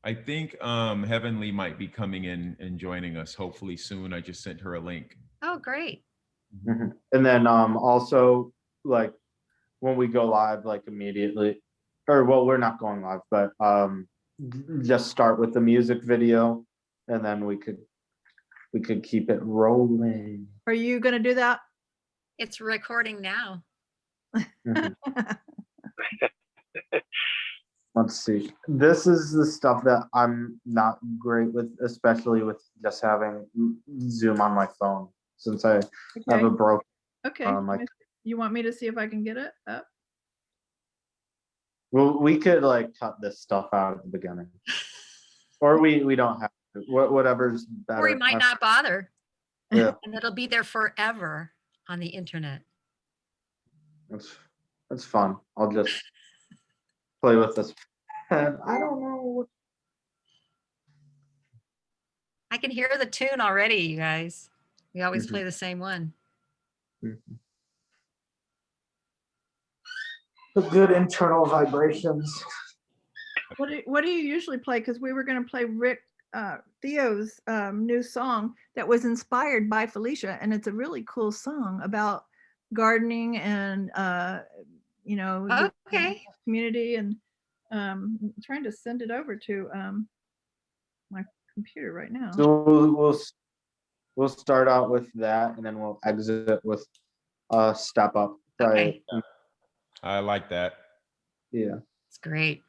I think Heavenly might be coming in and joining us hopefully soon. I just sent her a link. Oh, great. Mm-hmm. And then also, like, when we go live, like immediately, or well, we're not going live, but just start with the music video, and then we could keep it rolling. Are you gonna do that? It's recording now. Mm-hmm. Let's see. This is the stuff that I'm not great with, especially with just having Zoom on my phone, since I have a broken. Okay. You want me to see if I can get it up? Well, we could like cut this stuff out at the beginning, or we don't have to. Whatever's better. Or you might not bother. Yeah. And it'll be there forever on the internet. That's fun. I'll just play with this. And I don't know. I can hear the tune already, you guys. We always play the same one. The good internal vibrations. What do you usually play? Because we were going to play Theo's new song that was inspired by Felicia, and it's a really cool song about gardening and community. And I'm trying to send it over to my computer right now. So we'll start out with that, and then we'll exit with Step Up. Okay. I like that. Yeah. It's great.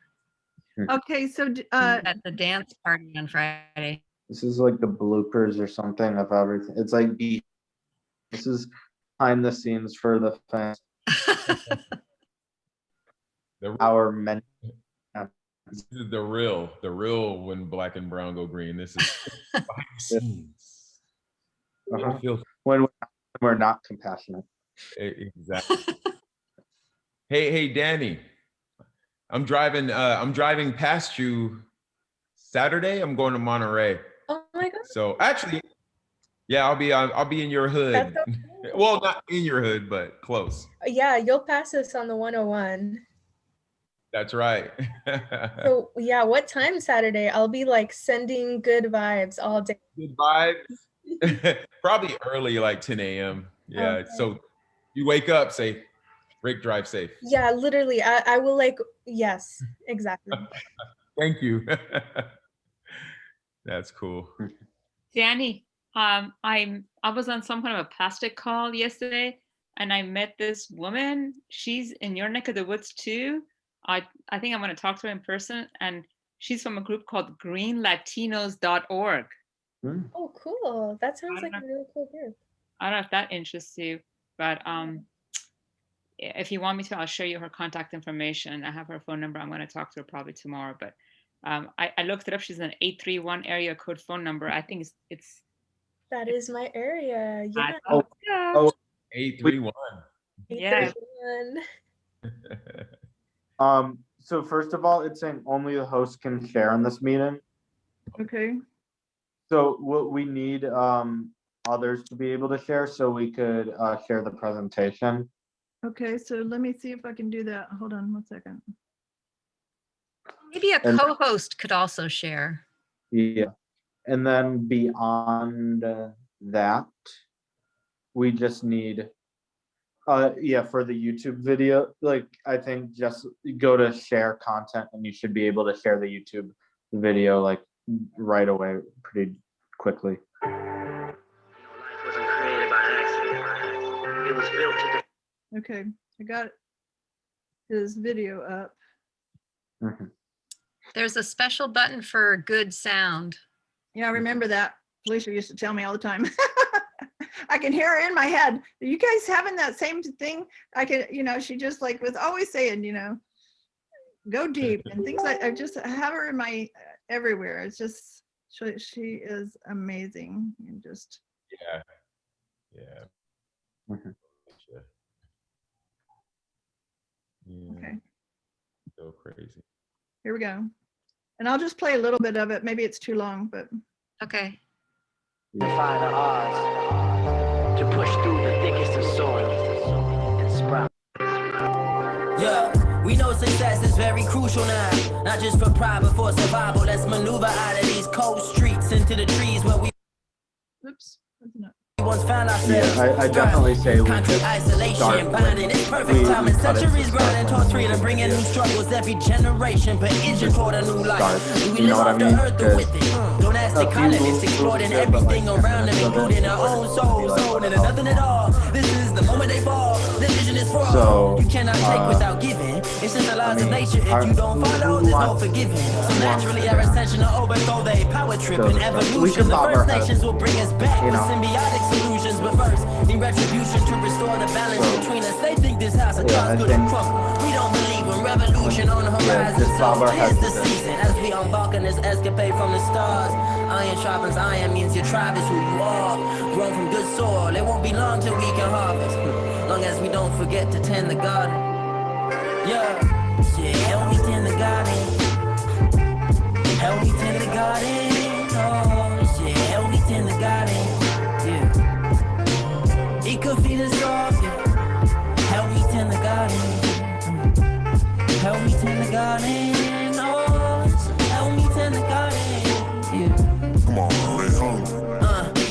Okay, so at the dance party on Friday. This is like the bloopers or something of everything. It's like this is behind the scenes for the fans. Our men. This is the real when black and brown go green. This is behind the scenes. When we're not compassionate. Exactly. Hey, Danny. I'm driving past you Saturday. I'm going to Monterey. Oh my God. So actually, yeah, I'll be in your hood. That's so cool. Well, not in your hood, but close. Yeah, you'll pass us on the 101. That's right. So yeah, what time Saturday? I'll be like sending good vibes all day. Good vibes. Probably early, like 10 a.m. Yeah. Okay. So you wake up, say, Rick, drive safe. Yeah, literally. I will like, yes, exactly. Thank you. That's cool. Danny, I was on some kind of a plastic call yesterday, and I met this woman. She's in your neck of the woods too. I think I'm going to talk to her in person, and she's from a group called greenlatinos.org. Oh, cool. That sounds like a really cool group. I don't know if that interests you, but if you want me to, I'll show you her contact information. I have her phone number. I'm going to talk to her probably tomorrow, but I looked it up. She's an 831 area code phone number. I think it's that is my area. Yeah. Oh, 831. Yeah. So first of all, it's saying only the host can share in this meeting. Okay. So what we need others to be able to share, so we could share the presentation. Okay, so let me see if I can do that. Hold on 1 second. Maybe a co-host could also share. Yeah. And then beyond that, we just need, for the YouTube video, like I think just go to share content and you should be able to share the YouTube video like right away pretty quickly. Life wasn't created by accident. It was built to. Okay, I got his video up. There's a special button for good sound. Yeah, I remember that. Felicia used to tell me all the time. I can hear her in my head. Are you guys having that same thing? I can, she just like was always saying, go deep and things like. I just have her in my everywhere. It's just she is amazing and just. Yeah. Okay. So crazy. Here we go. And I'll just play a little bit of it. Maybe it's too long, but. Okay. Defy the odds to push through the thickest of soil and sprout. Yeah, We know success is very crucial now, not just for pride but for survival. Let's maneuver out of these cold streets into the trees where we Oops. That's not- once found ourselves. Yeah, I definitely say we Concrete just isolation, start binding with, it's perfect time and cut it to centuries start grinding towards when freedom, we bringing new get struggles every generation, but inching toward a new life. start. We You know live what I off the mean? earth or with it. Don't ask the A few colonists, rules exploiting here, but like everything 10 around them, minutes of it, including their own souls, like, holding what the nothing at all. This is the moment they fall. The vision is for all. So, You cannot take without giving. It's just the laws of nature. If you don't follow, there's no forgiving. So naturally, our ascension to overthrow they power trip and evolution. The First Nations will bring us back with symbiotic solutions, but first, need retribution to restore the balance between us. They think this house of cards could have crumbled. We don't believe in revolution on the horizon. So here's the season as we embark on this escapade from the stars. Iron sharpens iron means your tribe is who you are. Grown from good soil, it won't be long till we can harvest. Long as we don't forget to tend the garden. Yeah, help me tend the garden. Help me tend the garden. Oh, yeah, help me tend the garden. Yeah, it could feed us all. Yeah. Help me tend the garden. Help me tend the garden. Oh, help me tend the garden. Yeah. Come on, let's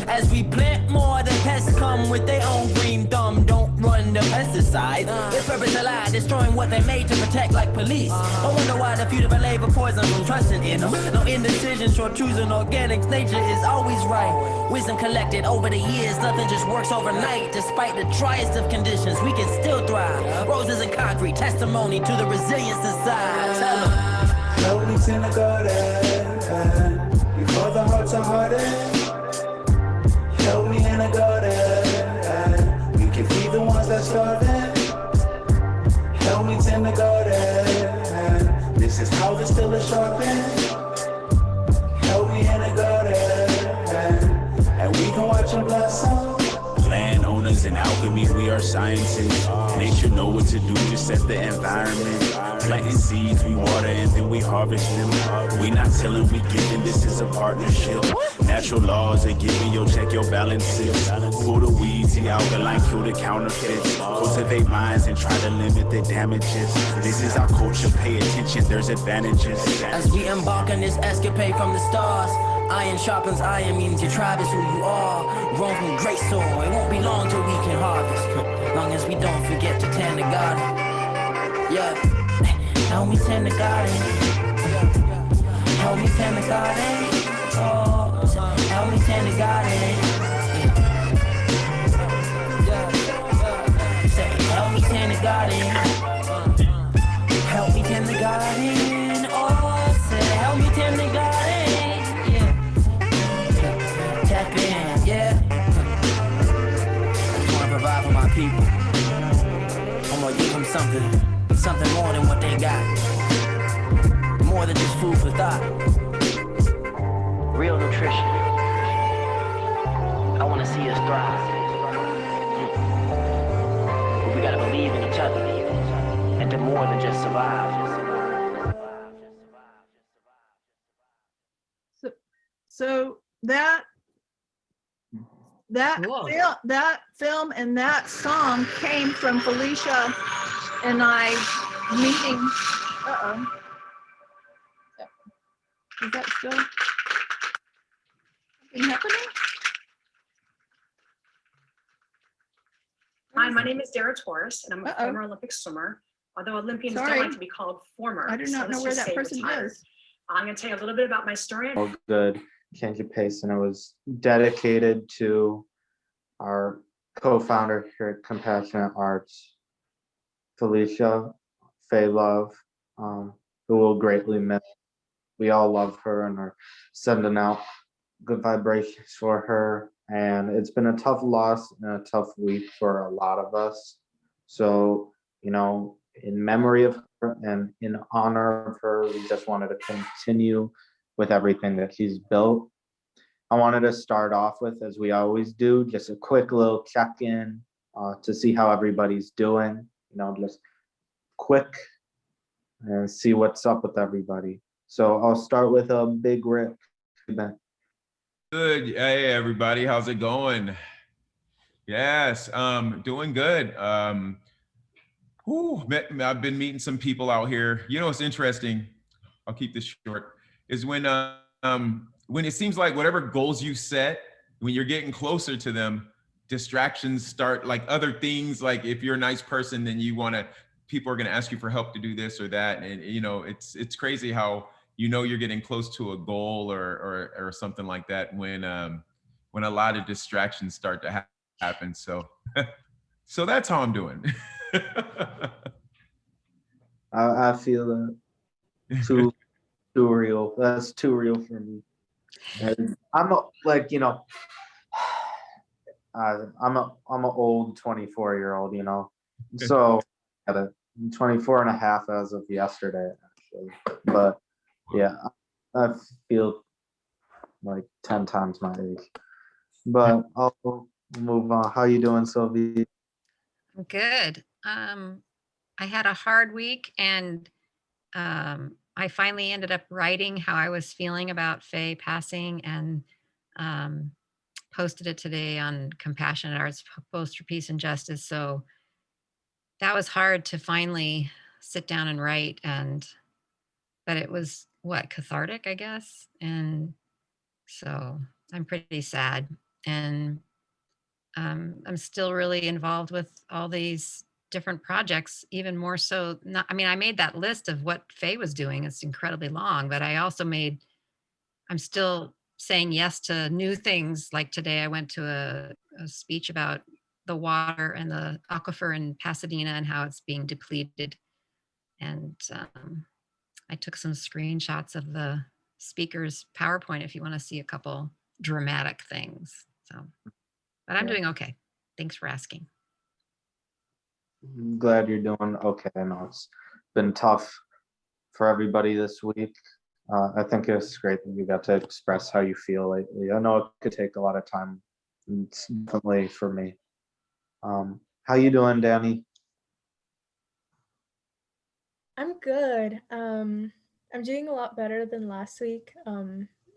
as we plant more, the pests come with their own green thumb. Don't run the pesticides. Their purpose alive, destroying what they made to protect like police. I wonder why the few different labor poison from trusting in them. No indecision, short choosing organics. Nature is always right. Wisdom collected over the years, nothing just works overnight. Despite the driest of conditions, we can still thrive. Roses and concrete, testimony to the resilience inside. Tell them. Help me tend the garden before the hearts are hardened. Help me in the garden. We can feed the ones that starving. Help me tend the garden. This is how the still is sharpened. Help me in the garden. And we can watch them blossom. Landowners and alchemy, we are scientists. Nature know what to do to set the environment. Planting seeds, we water and then we harvest them. We not telling, we giving, this is a partnership. Natural laws are giving, yo, check your balances. Pull the weeds, the alkaline, kill the counterfeits. Cultivate minds and try to limit the damages. This is our culture, pay attention, there's advantages. As we embark on this escapade from the stars, iron sharpens iron means your tribe is who you are. Grown from great soil, it won't be long till we can harvest. Long as we don't forget to tend the garden. Yeah, help me tend the garden. Help me tend the garden. Oh, help me tend the garden. Say, help me tend the garden. Help me tend the garden. Oh, say, help me tend the garden. Tap in, yeah. I just wanna provide for my people. I'm gonna give them something more than what they got. More than just food for thought. Real nutrition. I wanna see us thrive. But we gotta believe in each other and do more than just survive. So that Cool. that film and that song came from Felicia and I meeting. Is that still something happening? Hi, my name is Dara Torres, and I'm a former Olympic swimmer. Although Olympians don't like to be called former. I do not know where that person is. I'm going to tell you a little bit about my story. Oh, good. Can't get pace, and it was dedicated to our co-founder here at Compassionate Arts, Felicia Faye Love, who will greatly miss. We all love her and are sending out good vibrations for her. And it's been a tough loss and a tough week for a lot of us. So, you know, in memory of her and in honor of her, we just wanted to continue with everything that she's built. I wanted to start off with, as we always do, just a quick little check-in to see how everybody's doing, you know, just quick and see what's up with everybody. So I'll start with a Big Rick. Good. Hey, everybody. How's it going? Yes, doing good. I've been meeting some people out here. You know, it's interesting. I'll keep this short. Is when it seems like whatever goals you set, when you're getting closer to them, distractions start, like other things. Like if you're a nice person, then people are going to ask you for help to do this or that, and you know, it's crazy how you know you're getting close to a goal or something like that when a lot of distractions start to happen. So so that's how I'm doing. I feel that too real. That's too real for me. And I'm like, you know, I'm an old 24-year-old, you know, so at a 24 and a half as of yesterday, actually. But yeah, I feel like 10 times my age. But I'll move on. How you doing, Sylvie? I'm good. I had a hard week, and I finally ended up writing how I was feeling about Faye passing, and posted it today on Compassionate Arts Post for Peace and Justice. So that was hard to finally sit down and write, but it was cathartic, I guess. And so I'm pretty sad, and I'm still really involved with all these different projects, even more so. I mean, I made that list of what Faye was doing. It's incredibly long, but I'm still saying yes to new things. Like today, I went to a speech about the water and the aquifer in Pasadena and how it's being depleted. And I took some screenshots of the speaker's PowerPoint if you want to see a couple dramatic things. So, but I'm doing okay. Thanks for asking. I'm glad you're doing okay. I know it's been tough for everybody this week. I think it's great that you got to express how you feel lately. I know it could take a lot of time. It's definitely for me. How you doing, Danny? I'm good. I'm doing a lot better than last week.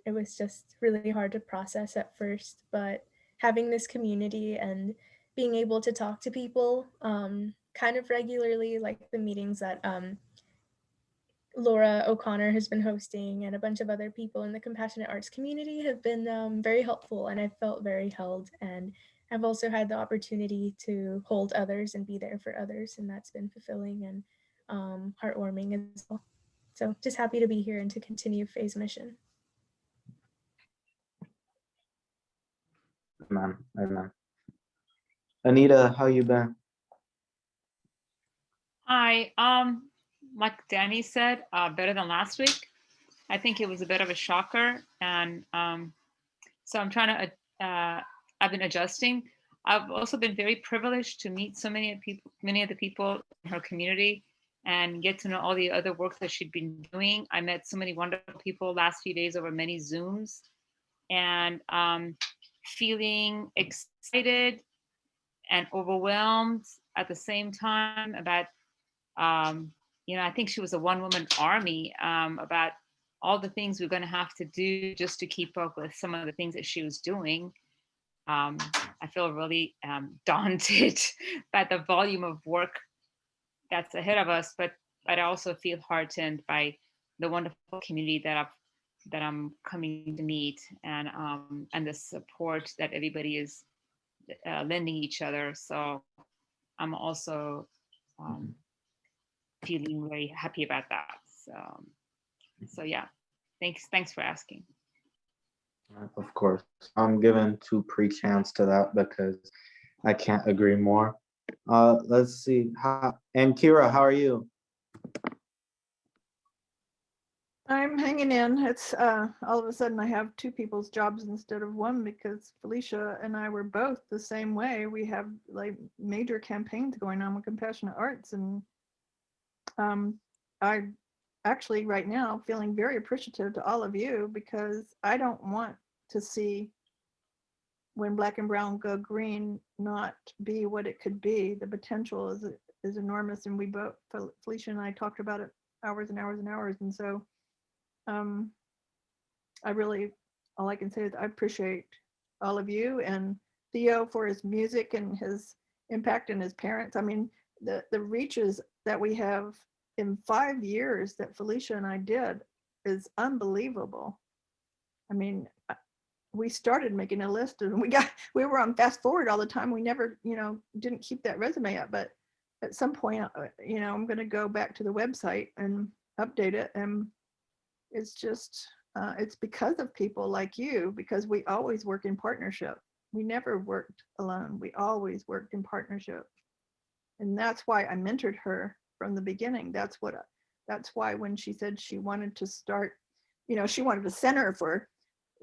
It was just really hard to process at first, but having this community and being able to talk to people kind of regularly, like the meetings that Laura O'Connor has been hosting and a bunch of other people in the compassionate arts community have been very helpful, and I felt very held, and I've also had the opportunity to hold others and be there for others, and that's been fulfilling and heartwarming as well. So just happy to be here and to continue Faye's mission. Amen. Amen. Anita, how you been? Hi. Like Danny said, better than last week. I think it was a bit of a shocker, and so I'm trying to. I've been adjusting. I've also been very privileged to meet so many of the people in her community, and get to know all the other work that she'd been doing. I met so many wonderful people last few days over many Zooms, and feeling excited and overwhelmed at the same time about, you know, I think she was a one-woman army, about all the things we're going to have to do just to keep up with some of the things that she was doing. I feel really daunted by the volume of work that's ahead of us, but I also feel heartened by the wonderful community that I'm coming to meet, and the support that everybody is lending each other. So I'm also feeling very happy about that. So yeah, thanks for asking. Of course, I'm giving two pre-chance to that because I can't agree more. Let's see. And Kira, how are you? I'm hanging in. It's all of a sudden I have two people's jobs instead of one, because Felicia and I were both the same way. We have like major campaigns going on with Compassionate Arts, and I actually right now feeling very appreciative to all of you, because I don't want to see when Black and Brown go green not be what it could be. The potential is enormous, and we both, Felicia and I, talked about it hours and hours and hours, and so I really, all I can say is I appreciate all of you, and Theo for his music and his impact, and his parents. I mean, the reaches that we have in 5 years that Felicia and I did is unbelievable. I mean, we started making a list and we were on fast forward all the time. We never, didn't keep that resume up, but at some point, I'm going to go back to the website and update it. And it's just, it's because of people like you, because we always work in partnership. We never worked alone. We always worked in partnership. And that's why I mentored her from the beginning. That's why when she said she wanted to start, she wanted a center for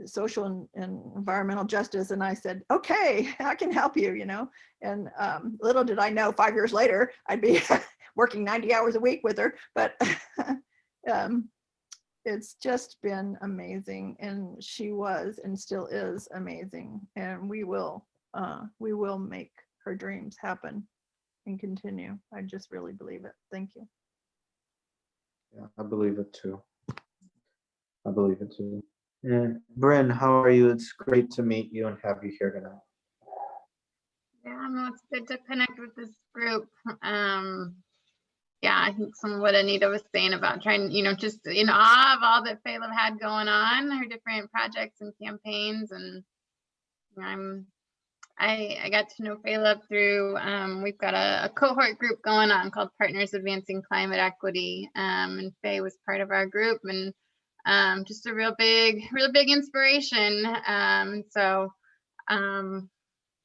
social and environmental justice. And I said, okay, I can help you, and little did I know 5 years later, I'd be working 90 hours a week with her, but it's just been amazing. And she was, and still is amazing. And we will make her dreams happen and continue. I just really believe it. Thank you. Yeah, I believe it too. Bryn, how are you? It's great to meet you and have you here tonight. Yeah, no, it's good to connect with this group. Yeah, I think some of what Anita was saying about trying, just in awe of all that Phalab had going on, her different projects and campaigns. And I got to know Phalab through, we've got a cohort group going on called Partners Advancing Climate Equity. And Faye was part of our group, and just a real big inspiration. So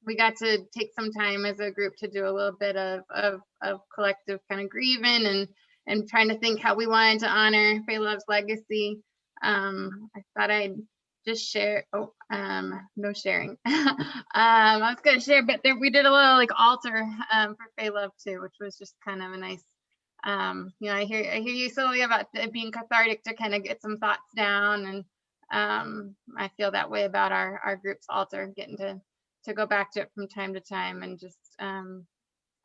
we got to take some time as a group to do a little bit of collective kind of grieving and trying to think how we wanted to honor Phalab's legacy. I thought I'd just share. No sharing. I was gonna share, but we did a little altar for Phalab too, which was just kind of a nice. I hear you, Sylvia, about it being cathartic to kind of get some thoughts down, and I feel that way about our group's altar, getting to go back to it from time to time, and just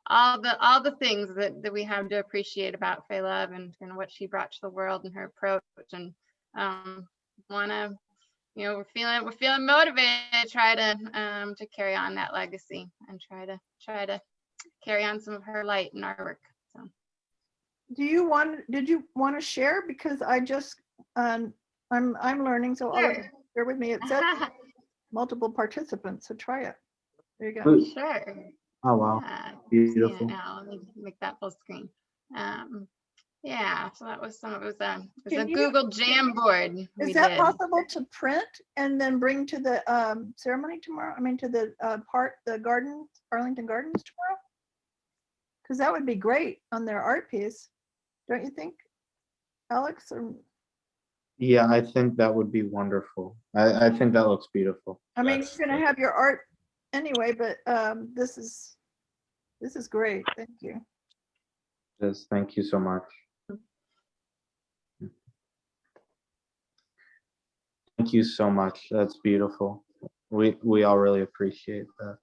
all the things that we have to appreciate about Phalab and what she brought to the world and her approach, and we're feeling motivated to try to carry on that legacy and try to carry on some of her light in our work. So. Did you want to share? Because I just I'm learning, so Sure. I'll share with me. It says multiple participants, so try it. There you go. Sure. Oh wow, Yeah, beautiful. now let me make that full screen. Yeah, so that was some of it. Was a Can you- Google Jamboard. Is that possible to print and then bring to the ceremony tomorrow? I mean, to the Arlington Gardens tomorrow? Because that would be great on their art piece, don't you think, Alex? Yeah, I think that would be wonderful. I think that looks beautiful. I mean, you're gonna have your art anyway, but this is great. Thank you. Yes, thank you so much. Thank you so much. That's beautiful. We all really appreciate that.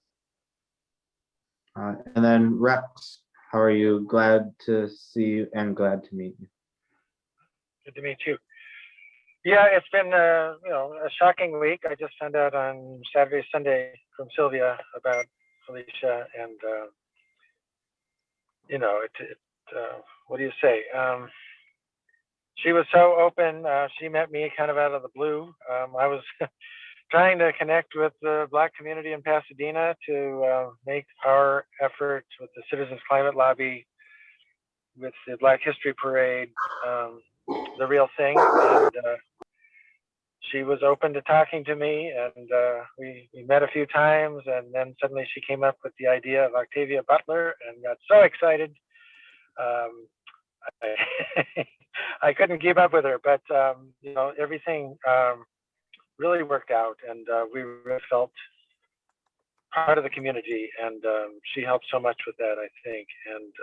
And then Rex, how are you? Glad to see you and glad to meet you. Good to meet you. Yeah, it's been a shocking week. I just found out on Saturday, Sunday from Sylvia about Felicia, and what do you say? She was so open. She met me kind of out of the blue. I was trying to connect with the Black community in Pasadena to make our efforts with the Citizens Climate Lobby, with the Black History Parade, the real thing. And she was open to talking to me, and we met a few times, and then suddenly she came up with the idea of Octavia Butler and got so excited. I couldn't keep up with her, but everything really worked out, and we really felt part of the community, and she helped so much with that, I think. And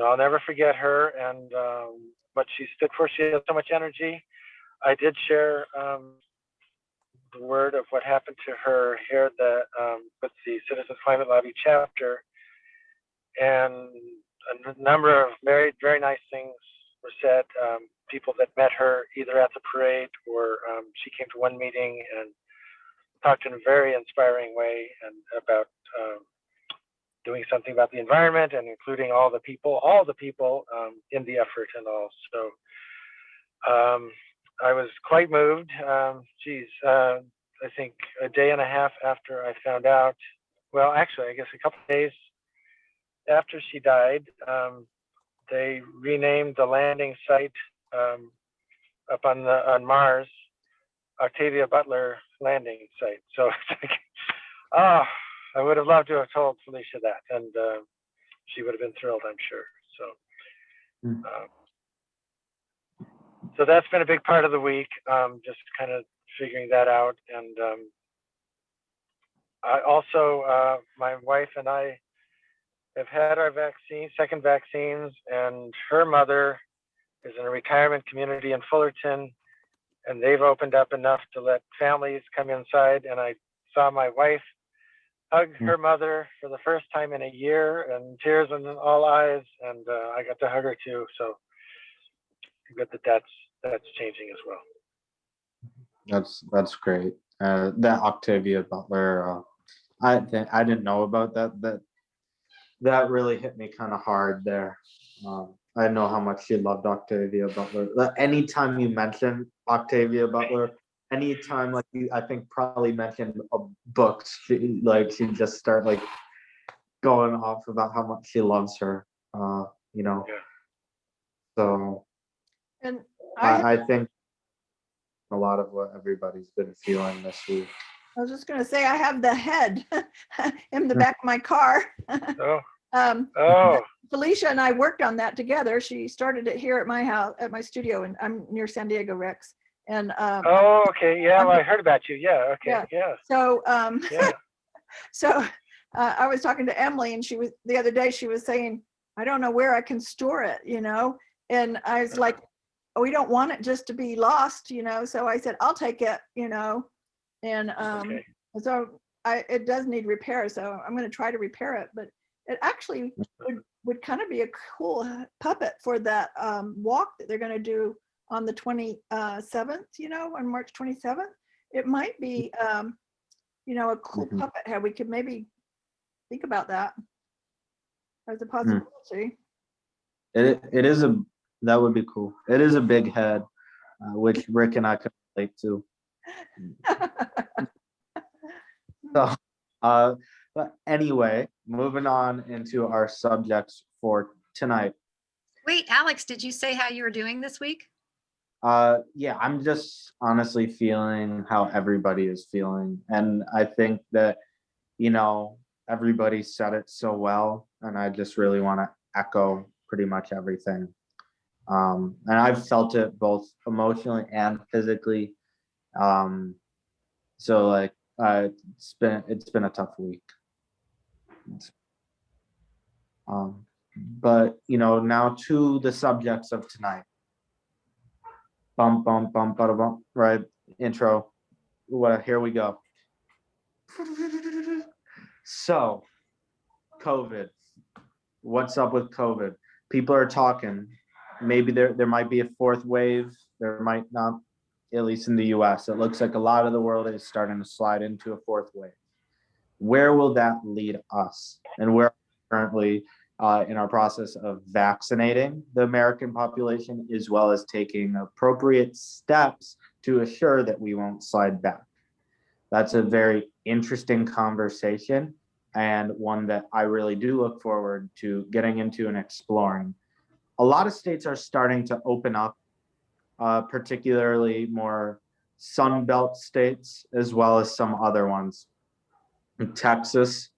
I'll never forget her and what she stood for. She had so much energy. I did share the word of what happened to her here with the Citizens Climate Lobby chapter, and a number of very, very nice things were said. People that met her either at the parade or she came to one meeting and talked in a very inspiring way and about doing something about the environment and including all the people in the effort and all. So I was quite moved. I think a day and a half after I found out, well, actually, I guess a couple of days after she died, they renamed the landing site up on Mars, Octavia Butler landing site. So it's like, I would have loved to have told Felicia that, and she would have been thrilled, I'm sure. So that's been a big part of the week, just kind of figuring that out. And I also, my wife and I have had our second vaccines, and her mother is in a retirement community in Fullerton, and they've opened up enough to let families come inside. And I saw my wife hug her mother for the first time in a year, and tears in all eyes, and I got to hug her too. So good that's changing as well. That's great. That Octavia Butler, I didn't know about that. That really hit me kind of hard there. I know how much she loved Octavia Butler. Anytime you mention Octavia Butler, anytime I think probably mentioned books, she just start going off about how much she loves her. Yeah. So, and I think a lot of what everybody's been feeling this week. I was just going to say, I have the head in the back of my car. Felicia and I worked on that together. She started it here at my house, at my studio, and I'm near San Diego, Rex. And okay, yeah, well, I heard about you. Yeah, okay, yeah. So so I was talking to Emily, and the other day she was saying, I don't know where I can store it, and I was like, we don't want it just to be lost, so I said, I'll take it, and so it does need repair, so I'm going to try to repair it, but it actually would kind of be a cool puppet for that walk that they're going to do on the 27th, on March 27th. It might be, a cool puppet head. We could maybe think about that as a possibility. That would be cool. It is a big head, which Rick and I could relate to. So, but anyway, moving on into our subjects for tonight. Wait, Alex, did you say how you were doing this week? Yeah, I'm just honestly feeling how everybody is feeling. And I think that, everybody said it so well, and I just really want to echo pretty much everything. And I've felt it both emotionally and physically. So it's been a tough week. But now to the subjects of tonight. Bum bum bum bada bum. Right, intro. Here we go. So, COVID. What's up with COVID? People are talking. Maybe there might be a fourth wave. There might not, at least in the US. It looks like a lot of the world is starting to slide into a fourth wave. Where will that lead us? And we're currently in our process of vaccinating the American population, as well as taking appropriate steps to assure that we won't slide back. That's a very interesting conversation, and one that I really do look forward to getting into and exploring. A lot of states are starting to open up, particularly more Sunbelt states, as well as some other ones. Texas,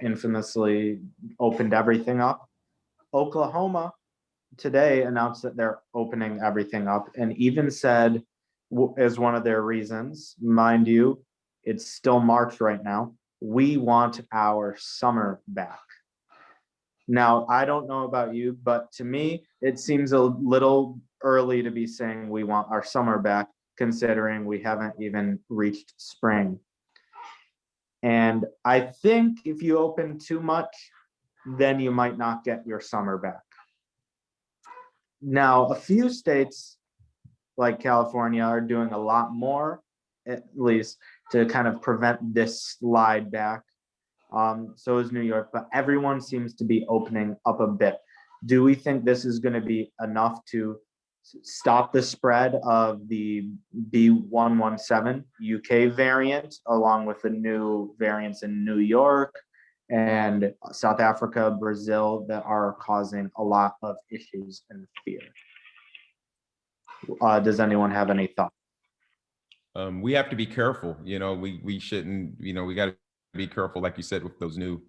infamously opened everything up. Oklahoma today announced that they're opening everything up, and even said, as one of their reasons, mind you, it's still March right now, we want our summer back. Now, I don't know about you, but to me, it seems a little early to be saying we want our summer back, considering we haven't even reached spring. And I think if you open too much, then you might not get your summer back. Now, a few states like California are doing a lot more, at least, to kind of prevent this slide back. So is New York, but everyone seems to be opening up a bit. Do we think this is going to be enough to stop the spread of the B.1.1.7 UK variant, along with the new variants in New York and South Africa, Brazil, that are causing a lot of issues and fear? Does anyone have any thoughts? We have to be careful. We shouldn't. We got to be careful, like you said, with those new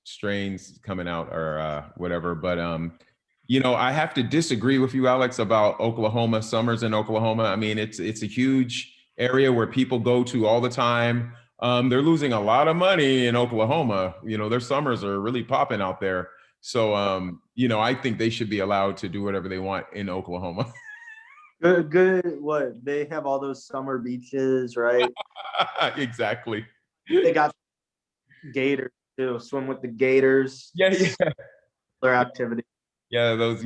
strains coming out or whatever. But I have to disagree with you, Alex, about Oklahoma. Summers in Oklahoma. I mean, it's a huge area where people go to all the time. They're losing a lot of money in Oklahoma. Their summers are really popping out there. So, I think they should be allowed to do whatever they want in Oklahoma. Good. What, they have all those summer beaches, right? Exactly. They got gators too. Swim with the gators. Yeah. Their activity. Yeah, those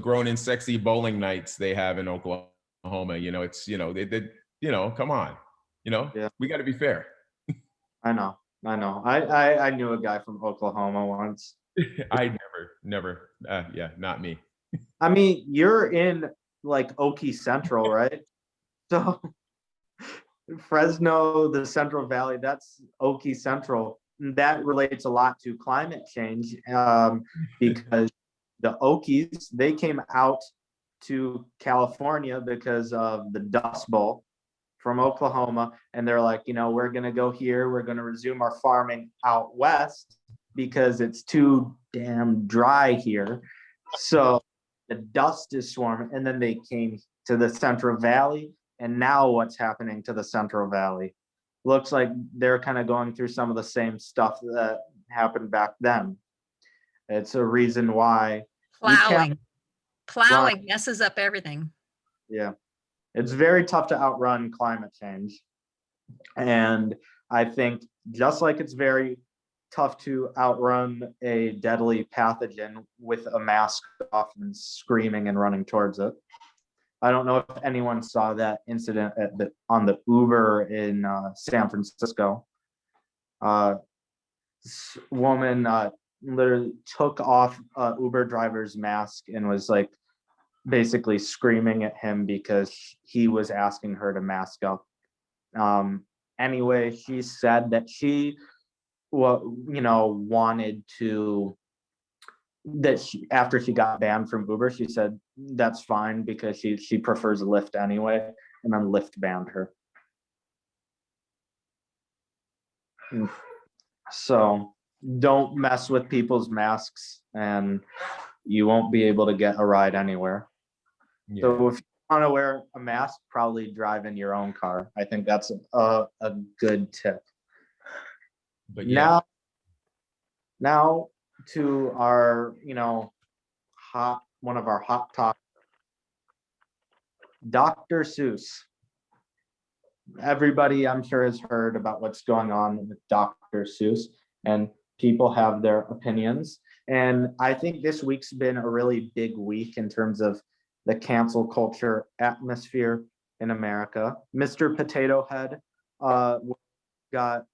grown and sexy bowling nights they have in Oklahoma. It's come on. Yeah. We got to be fair. I know. I knew a guy from Oklahoma once. I never. Yeah, not me. I mean, you're in like Okie Central, right? So Fresno, the Central Valley, that's Okie Central. That relates a lot to climate change because the Okies, they came out to California because of the Dust Bowl from Oklahoma. And they're like, we're going to go here. We're going to resume our farming out west because it's too damn dry here. So the dust is swarming. And then they came to the Central Valley. And now what's happening to the Central Valley? Looks like they're kind of going through some of the same stuff that happened back then. It's a reason why plowing messes up everything. Yeah, it's very tough to outrun climate change. And I think just like it's very tough to outrun a deadly pathogen with a mask off and screaming and running towards it. I don't know if anyone saw that incident on the Uber in San Francisco. This woman literally took off Uber driver's mask and was like basically screaming at him because he was asking her to mask up. Anyway, she said that she wanted to, after she got banned from Uber, she said that's fine because she prefers Lyft anyway, and then Lyft banned her. So don't mess with people's masks and you won't be able to get a ride anywhere. Yeah. So if you want to wear a mask, probably drive in your own car. I think that's a good tip. But yeah. Now to our, one of our hot topics, Dr. Seuss. Everybody, I'm sure, has heard about what's going on with Dr. Seuss, and people have their opinions. And I think this week's been a really big week in terms of the cancel culture atmosphere in America. Mr. Potato Head got,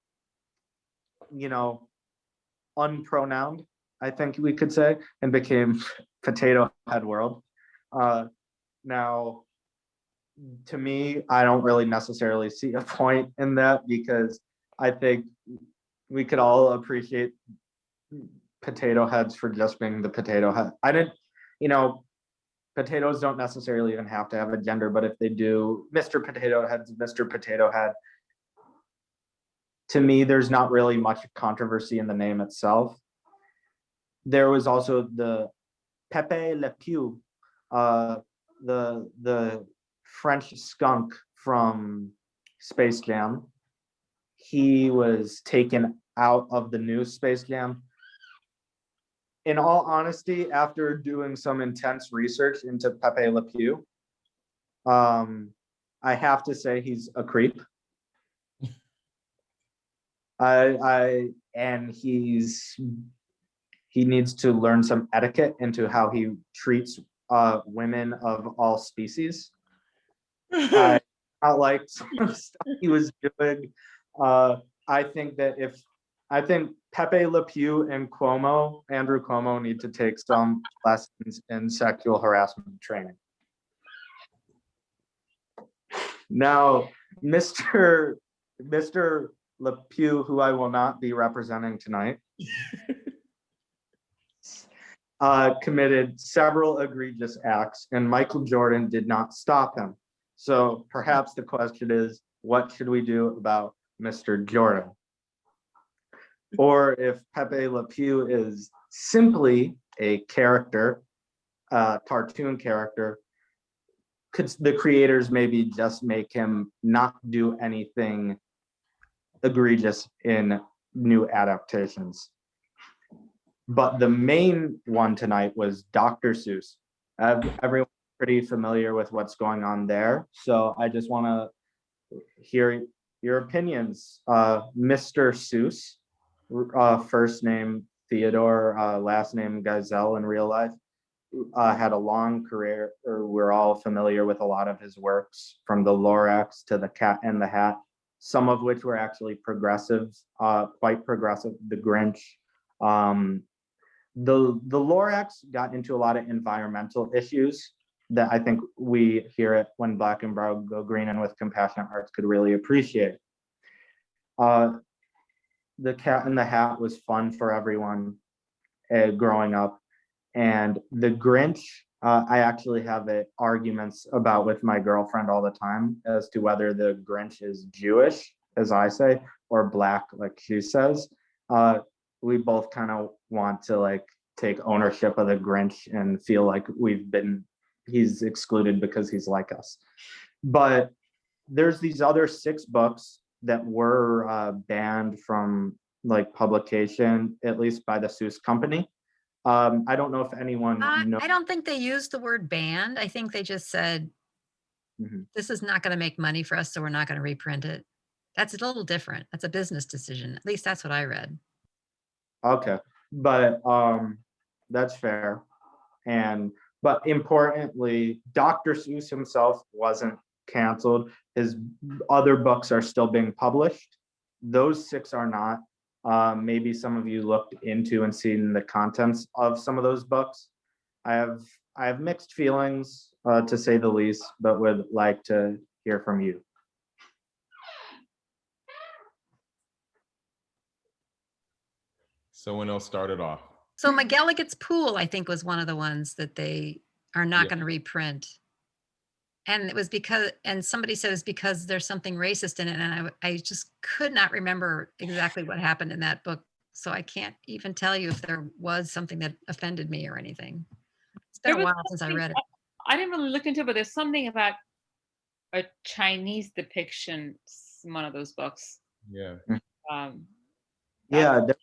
unpronounced, I think we could say, and became Potato Head World. Now, to me, I don't really necessarily see a point in that because I think we could all appreciate potato heads for just being the potato head. Potatoes don't necessarily even have to have a gender, but if they do, Mr. Potato Head's Mr. Potato Head. To me, there's not really much controversy in the name itself. There was also the Pepe Le Pew, the French skunk from Space Jam. He was taken out of the new Space Jam. In all honesty, after doing some intense research into Pepe Le Pew, I have to say he's a creep. And he needs to learn some etiquette into how he treats women of all species. I liked some of the stuff he was doing. I think that if I think Pepe Le Pew and Andrew Cuomo need to take some lessons in sexual harassment training. Now, Mr. Le Pew, who I will not be representing tonight, committed several egregious acts, and Michael Jordan did not stop him. So perhaps the question is, what should we do about Mr. Jordan? Or if Pepe Le Pew is simply a character, cartoon character, could the creators maybe just make him not do anything egregious in new adaptations? But the main one tonight was Dr. Seuss. Everyone's pretty familiar with what's going on there. So I just want to hear your opinions. Mr. Seuss, first name Theodore, last name Geisel in real life, had a long career, or we're all familiar with a lot of his works, from the Lorax to the Cat in the Hat, some of which were actually progressive, quite progressive. The Grinch. The Lorax got into a lot of environmental issues that I think we here at When Black and Brown Go Green and with Compassionate Arts could really appreciate. The Cat in the Hat was fun for everyone growing up. And the Grinch, I actually have arguments about with my girlfriend all the time as to whether the Grinch is Jewish, as I say, or Black, like she says. We both kind of want to like take ownership of the Grinch and feel like he's excluded because he's like us. But there's these other 6 books that were banned from like publication, at least by the Seuss Company. I don't know if anyone knows. I don't think they used the word banned. I think they just said, this is not going to make money for us, so we're not going to reprint it. That's a little different. That's a business decision. At least that's what I read. Okay, but that's fair. But importantly, Dr. Seuss himself wasn't canceled. His other books are still being published. Those 6 are not. Maybe some of you looked into and seen the contents of some of those books. I have mixed feelings, to say the least, but would like to hear from you. Someone else started off. So McGilligan's Pool, I think, was one of the ones that they are not going to reprint. And it was because, and somebody said it's because there's something racist in it. And I just could not remember exactly what happened in that book. So I can't even tell you if there was something that offended me or anything. It's been a while since I read it. I didn't really look into it, but there's something about a Chinese depiction in one of those books. Yeah. Yeah, there's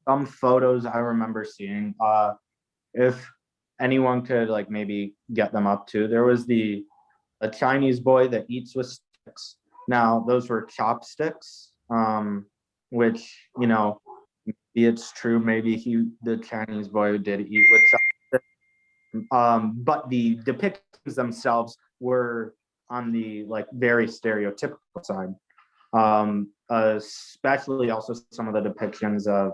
some photos I remember seeing. If anyone could like maybe get them up too. There was a Chinese boy that eats with sticks. Now those were chopsticks, which, you know, maybe it's true. Maybe the Chinese boy did eat with chopsticks. But the depictions themselves were on the like very stereotypical side. Especially also some of the depictions of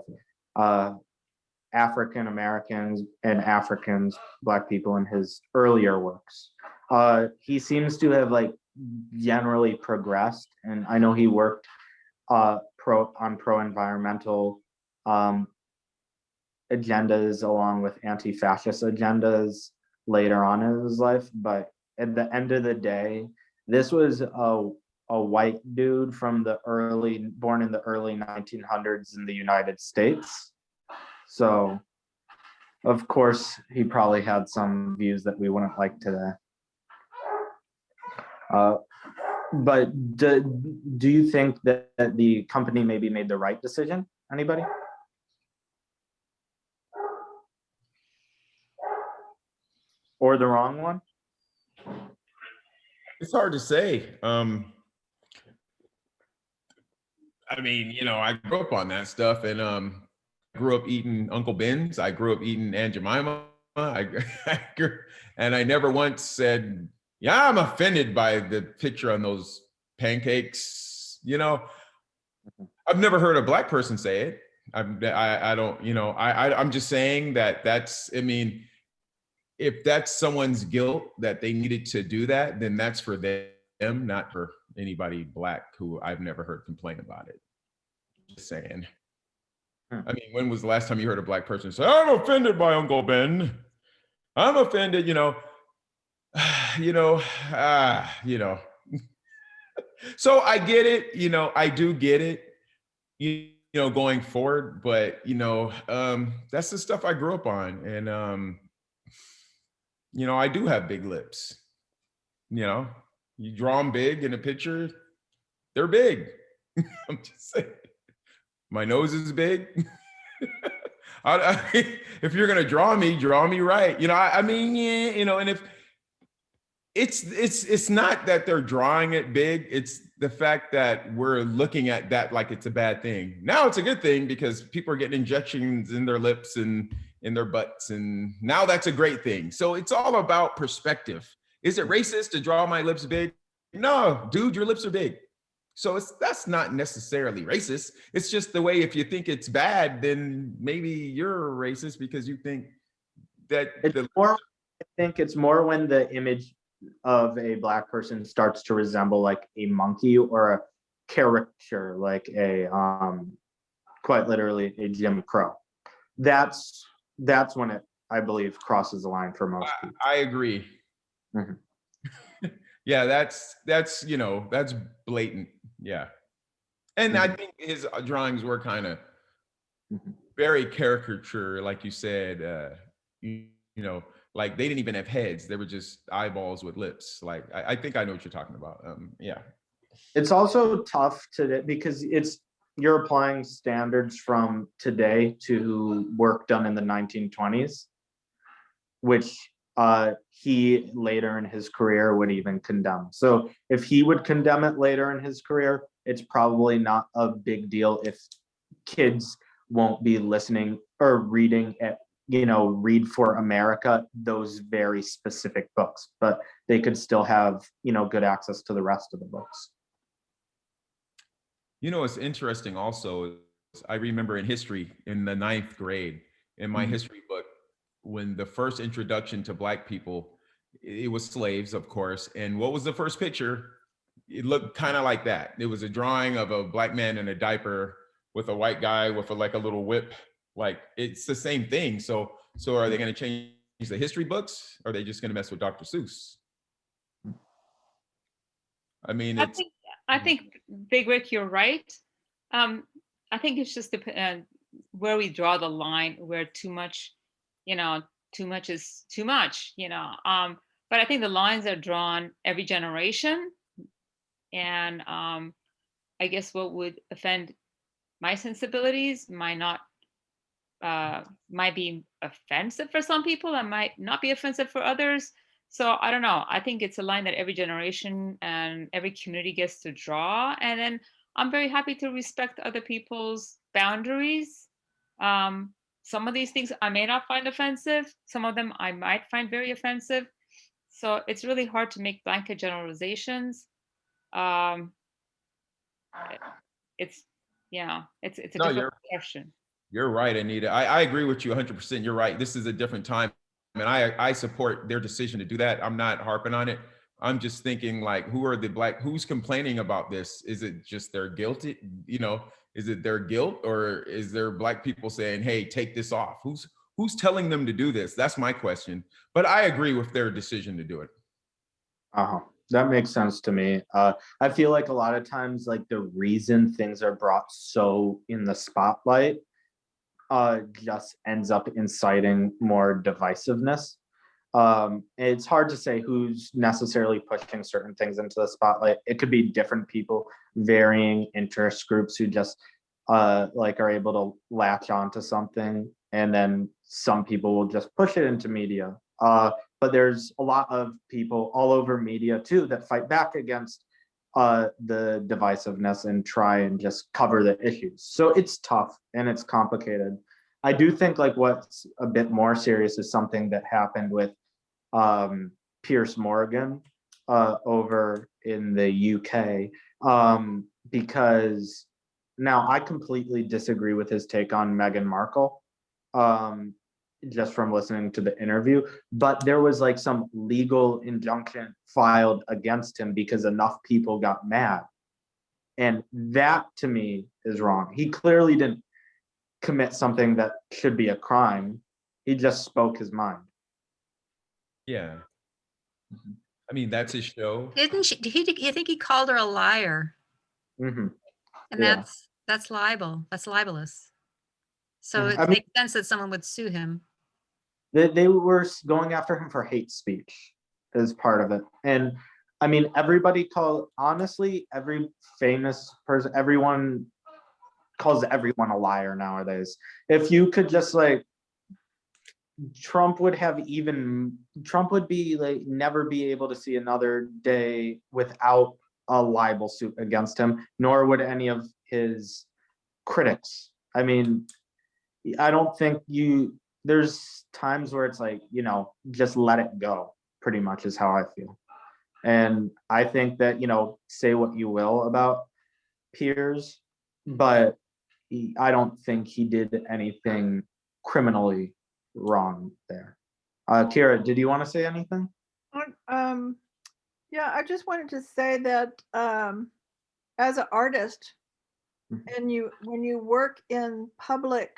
African Americans and Africans, Black people in his earlier works. He seems to have like generally progressed, and I know he worked on pro-environmental agendas along with anti-fascist agendas later on in his life. But at the end of the day, this was a white dude from born in the early 1900s in the United States. So, of course, he probably had some views that we wouldn't like today. But do you think that the company maybe made the right decision? Anybody? Or the wrong one? It's hard to say. I mean, you know, I grew up on that stuff, and grew up eating Uncle Ben's. I grew up eating Aunt Jemima. And I never once said, yeah, I'm offended by the picture on those pancakes. You know, I've never heard a Black person say it. I don't, you know, I'm just saying that that's, I mean, if that's someone's guilt that they needed to do that, then that's for them, not for anybody Black who I've never heard complain about it. Just saying. I mean, when was the last time you heard a Black person say, I'm offended by Uncle Ben? I'm offended, you know, you know, you know. So I get it, you know, I do get it, you know, going forward, but you know, that's the stuff I grew up on. And you know, I do have big lips. You know, you draw them big in a picture, they're big. I'm just saying. My nose is big. If you're gonna draw me right. You know, I mean, yeah, you know, and if it's not that they're drawing it big, it's the fact that we're looking at that like it's a bad thing. Now it's a good thing because people are getting injections in their lips and in their butts, and now that's a great thing. So it's all about perspective. Is it racist to draw my lips big? No, dude, your lips are big. So that's not necessarily racist. It's just the way, if you think it's bad, then maybe you're racist because you think that I think it's more when the image of a Black person starts to resemble like a monkey or a caricature, like a quite literally a Jim Crow. That's when it, I believe, crosses the line for most people. I agree. Mm-hmm. Yeah, that's you know, that's blatant. Yeah. And I think his drawings were kind of very caricature, like you said, you know, like they didn't even have heads. They were just eyeballs with lips. Like, I think I know what you're talking about. Yeah. It's also tough because you're applying standards from today to work done in the 1920s, which he later in his career would even condemn. So if he would condemn it later in his career, it's probably not a big deal if kids won't be listening or reading at, you know, Read for America, those very specific books, but they could still have, you know, good access to the rest of the books. You know, what's interesting also is I remember in history in the 9th grade, in my history book, when the first introduction to Black people, it was slaves, of course. And what was the first picture? It looked kind of like that. It was a drawing of a Black man in a diaper with a white guy with like a little whip. Like, it's the same thing. So are they going to change the history books? Or are they just going to mess with Dr. Seuss? I mean, I think Big Rick, you're right. I think it's just where we draw the line, where too much, you know, too much is too much, you know. But I think the lines are drawn every generation, and I guess what would offend my sensibilities might be offensive for some people, and might not be offensive for others. So I don't know. I think it's a line that every generation and every community gets to draw. And then I'm very happy to respect other people's boundaries. Some of these things I may not find offensive. Some of them I might find very offensive. So it's really hard to make blanket generalizations. It's a difficult question. You're right, Anita. I agree with you 100%. You're right. This is a different time. And I support their decision to do that. I'm not harping on it. I'm just thinking, like, who's complaining about this? Is it just their guilt? You know, is it their guilt, or is there Black people saying, hey, take this off? Who's telling them to do this? That's my question. But I agree with their decision to do it. That makes sense to me. I feel like a lot of times, like, the reason things are brought so in the spotlight just ends up inciting more divisiveness. It's hard to say who's necessarily pushing certain things into the spotlight. It could be different people, varying interest groups who just like are able to latch onto something, and then some people will just push it into media. But there's a lot of people all over media too that fight back against the divisiveness and try and just cover the issues. So it's tough and it's complicated. I do think, like, what's a bit more serious is something that happened with Piers Morgan over in the UK, because Now, I completely disagree with his take on Meghan Markle, just from listening to the interview, but there was like some legal injunction filed against him because enough people got mad. And that to me is wrong. He clearly didn't commit something that should be a crime. He just spoke his mind. Yeah. I mean, that's his show. Didn't she? I think he called her a liar, Mm-hmm. and Yeah. that's libel. That's libelous. So Mhm. it I mean, makes sense that someone would sue him. they were going after him for hate speech as part of it. And I mean, honestly, every famous person, everyone calls everyone a liar nowadays. If you could just like, Trump would be like, never be able to see another day without a libel suit against him, nor would any of his critics. I mean, I don't think there's times where it's like, just let it go, pretty much is how I feel. And I think that, say what you will about Piers, but I don't think he did anything criminally wrong there. Kira, did you want to say anything? Yeah, I just wanted to say that as an artist, and when you work in public,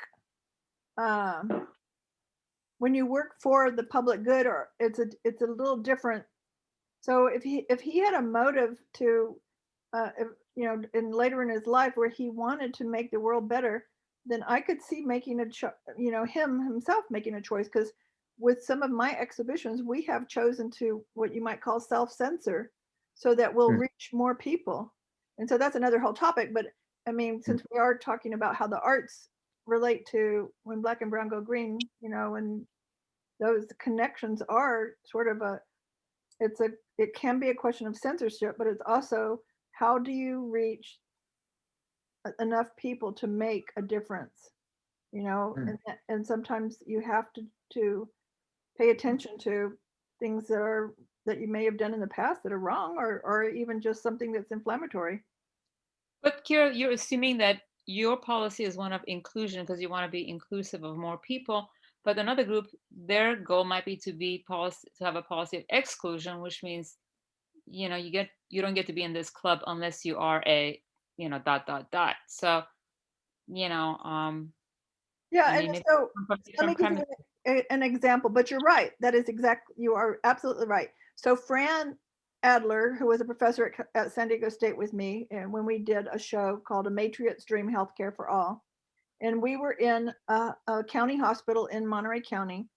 when you work for the public good, or it's a little different. So if he had a motive to, in later in his life where he wanted to make the world better, then I could see making him himself making a choice. Because with some of my exhibitions, we have chosen to what you might call self-censor, so that we'll reach more people. And so that's another whole topic. But I mean, since we are talking about how the arts relate to when Black and Brown go green, and those connections are sort of it can be a question of censorship, but it's also, how do you reach enough people to make a difference? And sometimes you have to pay attention to things that you may have done in the past that are wrong, or even just something that's inflammatory. But Kira, you're assuming that your policy is one of inclusion because you want to be inclusive of more people. But another group, their goal might be to have a policy of exclusion, which means, you don't get to be in this club unless you are a, So, Yeah, I and mean, so let me different give you premise. an example, but you're right. You are absolutely right. So Fran Adler, who was a professor at San Diego State with me, and when we did a show called A Matriot's Dream Healthcare for All, and we were in a county hospital in Monterey County,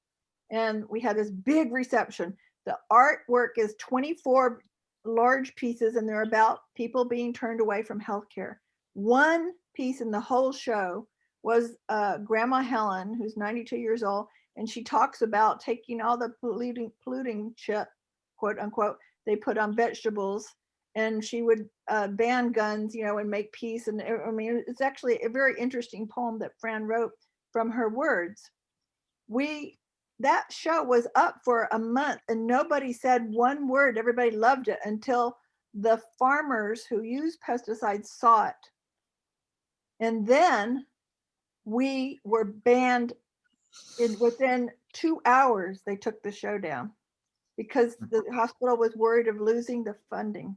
and we had this big reception. The artwork is 24 large pieces, and they're about people being turned away from healthcare. One piece in the whole show was Grandma Helen, who's 92 years old, and she talks about taking all the polluting shit, quote unquote, they put on vegetables, and she would ban guns, and make peace. And I mean, it's actually a very interesting poem that Fran wrote from her words. That show was up for a month and nobody said one word. Everybody loved it until the farmers who use pesticides saw it. And then we were banned within 2 hours. They took the show down because the hospital was worried of losing the funding.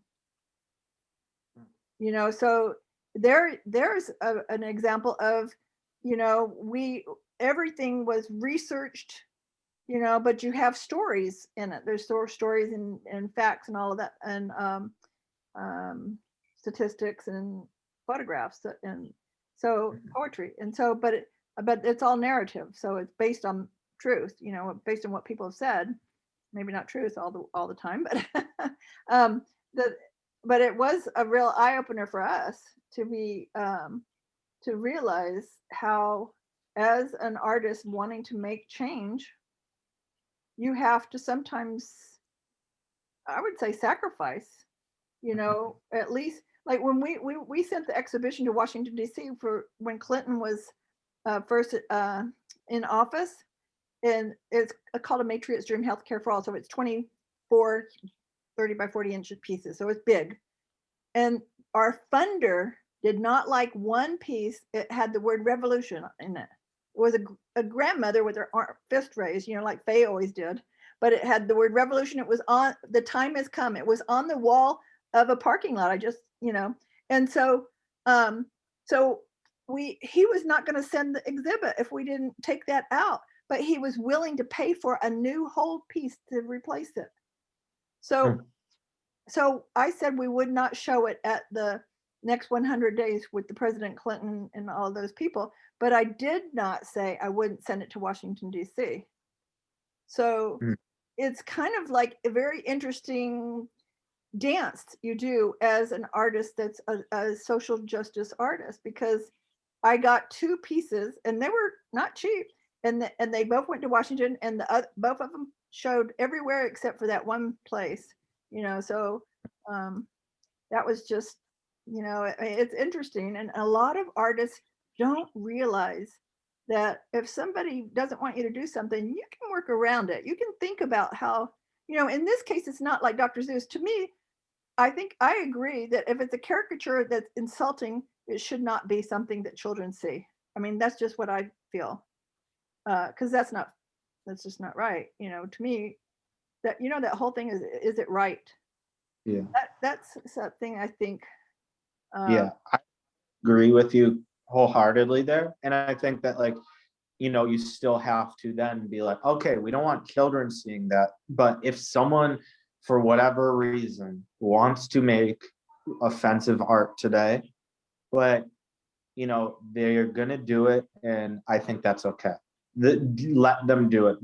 So there's an example of, everything was researched, but you have stories in it. There's stories and facts and all of that, and statistics and photographs and so poetry. And so, but it's all narrative. So it's based on truth, based on what people have said. Maybe not truth all the time, but but it was a real eye opener for us to realize how, as an artist wanting to make change, you have to sometimes, I would say, sacrifice, at least like when we sent the exhibition to Washington, D.C. for when Clinton was first in office, and it's called A Matriot's Dream Healthcare for All. So it's 24 30 by 40 inch pieces. So it's big. And our funder did not like one piece. It had the word revolution in it. It was a grandmother with her fist raised, like Faye always did. But it had the word revolution. It was on, the time has come. It was on the wall of a parking lot. And so, he was not going to send the exhibit if we didn't take that out, but he was willing to pay for a new whole piece to replace it. So I said we would not show it at the next 100 days with the President Clinton and all of those people, but I did not say I wouldn't send it to Washington, D.C. So it's kind of like a very interesting dance you do as an artist that's a social justice artist, because I got two pieces and they were not cheap, and they both went to Washington, and both of them showed everywhere except for that one place, so that was just, it's interesting. And a lot of artists don't realize that if somebody doesn't want you to do something, you can work around it. You can think about how, in this case, it's not like Dr. Seuss. To me, I think I agree that if it's a caricature that's insulting, it should not be something that children see. I mean, that's just what I feel. Because that's just not right. To me, that, that whole thing is it right? Yeah. That's something I think. Yeah, I agree with you wholeheartedly there. And I think that, like, you still have to then be like, okay, we don't want children seeing that. But if someone, for whatever reason, wants to make offensive art today, but, they're going to do it. And I think that's okay. Let them do it.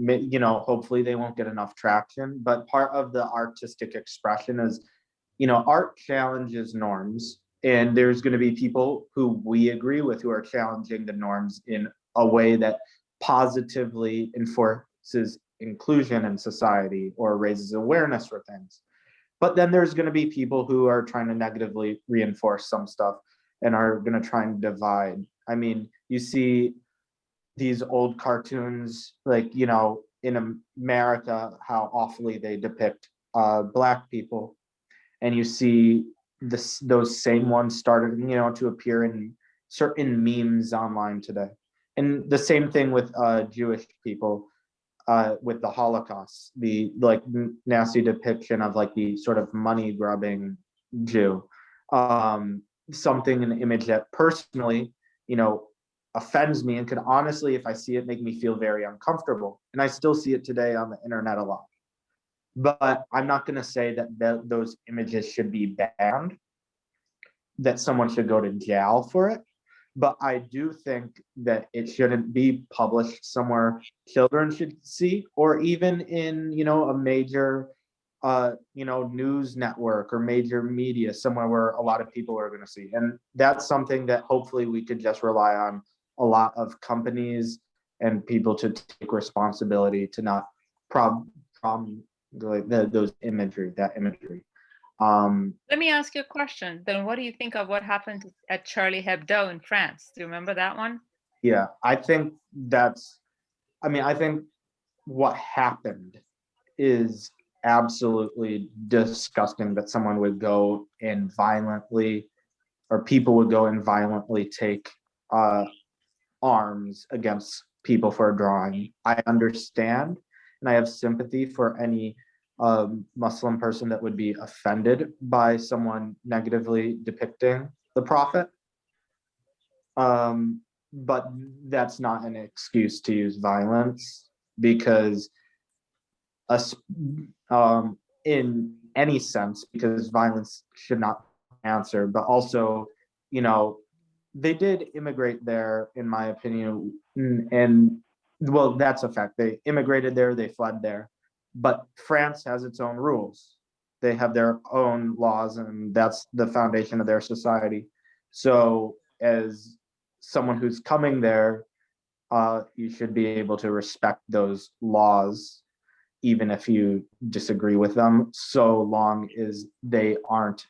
Hopefully they won't get enough traction. But part of the artistic expression is, art challenges norms. And there's going to be people who we agree with who are challenging the norms in a way that positively enforces inclusion in society or raises awareness for things. But then there's going to be people who are trying to negatively reinforce some stuff and are going to try and divide. I mean, you see these old cartoons, like, in America, how awfully they depict Black people. And you see those same ones started, to appear in certain memes online today. And the same thing with Jewish people with the Holocaust, the nasty depiction of the sort of money grubbing Jew. An image that personally, offends me and could honestly, if I see it, make me feel very uncomfortable. And I still see it today on the internet a lot. But I'm not going to say that those images should be banned, that someone should go to jail for it. But I do think that it shouldn't be published somewhere children should see, or even in, a major, news network or major media, somewhere where a lot of people are going to see. And that's something that hopefully we could just rely on a lot of companies and people to take responsibility to not those imagery. Let me ask you a question. Then what do you think of what happened at Charlie Hebdo in France? Do you remember that one? Yeah, I think I think what happened is absolutely disgusting, that someone would go and violently, or people would go and violently take arms against people for a drawing. I understand and I have sympathy for any Muslim person that would be offended by someone negatively depicting the Prophet. But that's not an excuse to use violence, because in any sense, because violence should not answer, but also, they did immigrate there, in my opinion, and well, that's a fact. They immigrated there, they fled there. But France has its own rules. They have their own laws, and that's the foundation of their society. So as someone who's coming there, you should be able to respect those laws, even if you disagree with them, so long as they aren't,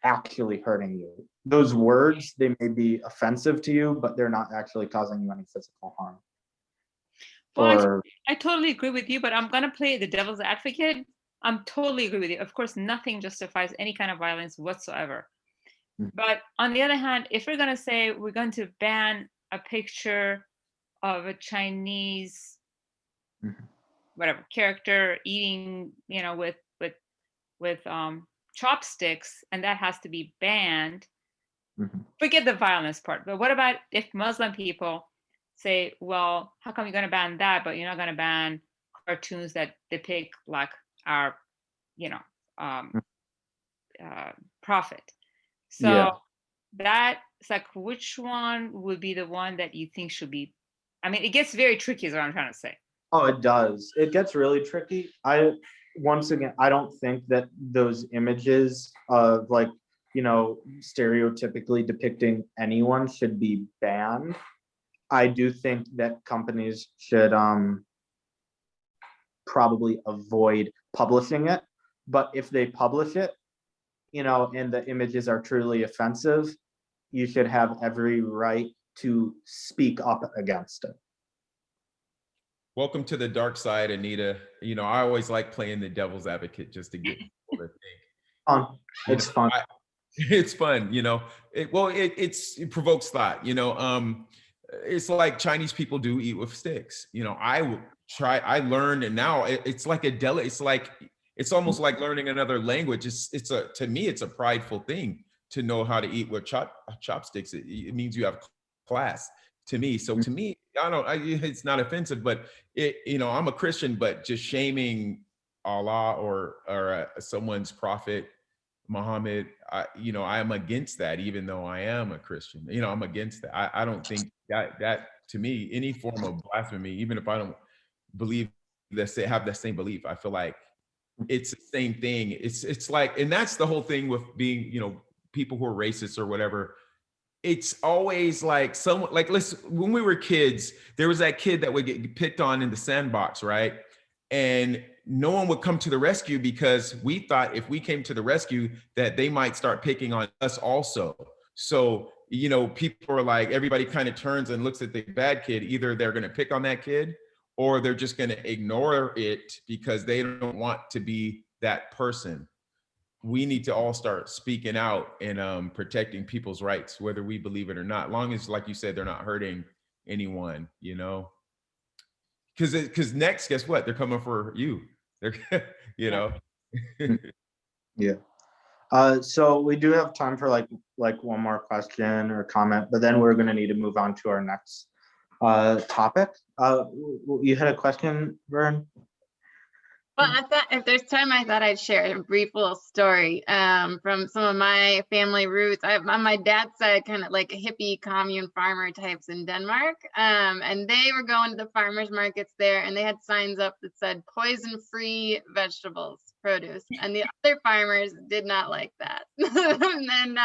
actually hurting you. Those words, they may be offensive to you, but they're not actually causing you any physical harm. Well, I totally agree with you, but I'm going to play the devil's advocate. I'm totally agree with you. Of course, nothing justifies any kind of violence whatsoever. But on the other hand, if we're going to say we're going to ban a picture of a Chinese whatever character eating, with chopsticks, and that has to be banned, forget the violence part. But what about if Muslim people say, well, how come you're going to ban that, but you're not going to ban cartoons that depict like our, prophet? So that's like, which one would be the one that you think should be? I mean, it gets very tricky is what I'm trying to say. Oh, it does. It gets really tricky. Once again, I don't think that those images of like, stereotypically depicting anyone should be banned. I do think that companies should probably avoid publishing it. But if they publish it, and the images are truly offensive, you should have every right to speak up against it. Welcome to the dark side, Anita. I always like playing the devil's advocate just to get people to think. It's fun. It's fun, it provokes thought, it's like Chinese people do eat with sticks. I learned, and now it's like it's almost like learning another language. To me, it's a prideful thing to know how to eat with chopsticks. It means you have class. To me, to me, it's not offensive, but I'm a Christian, but just shaming Allah or someone's prophet, Muhammad, I am against that, even though I am a Christian. I'm against that. I don't think that to me, any form of blasphemy, even if I don't believe have the same belief, I feel like it's the same thing. It's like, and that's the whole thing with being, people who are racist or whatever. It's always like someone like, listen, when we were kids, there was that kid that would get picked on in the sandbox, right? And no one would come to the rescue because we thought if we came to the rescue that they might start picking on us also. So, people are like, everybody kind of turns and looks at the bad kid. Either they're going to pick on that kid or they're just going to ignore it because they don't want to be that person. We need to all start speaking out and protecting people's rights, whether we believe it or not, long as, like you said, they're not hurting anyone, because next, guess what? They're coming for you. They're, Yeah. So we do have time for like one more question or comment, but then we're going to need to move on to our next topic. You had a question, Vern? Well, I thought if there's time, I thought I'd share a brief little story from some of my family roots. On my dad's side, kind of like hippie commune farmer types in Denmark. And they were going to the farmers markets there, and they had signs up that said poison-free vegetables, produce. And the other farmers did not like that. And then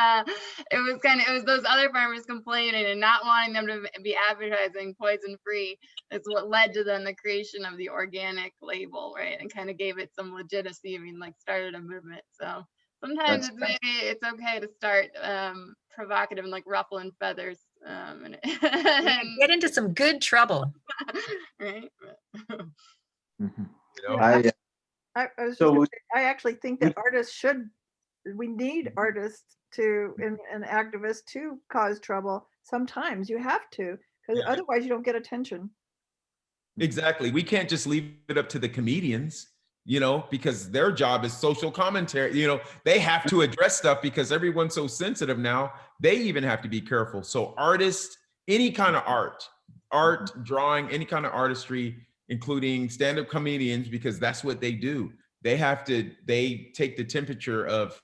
it was those other farmers complaining and not wanting them to be advertising poison-free. It's what led to then the creation of the organic label, right? And kind of gave it some legitimacy. I mean, like started a movement. So sometimes it's okay to start provocative and like ruffling feathers. And get into some good trouble. Right. I actually think that we need artists and activists to cause trouble. Sometimes you have to, because otherwise you don't get attention. Exactly. We can't just leave it up to the comedians, because their job is social commentary. They have to address stuff because everyone's so sensitive now. They even have to be careful. So artists, any kind of art, drawing, any kind of artistry, including stand-up comedians, because that's what they do. They take the temperature of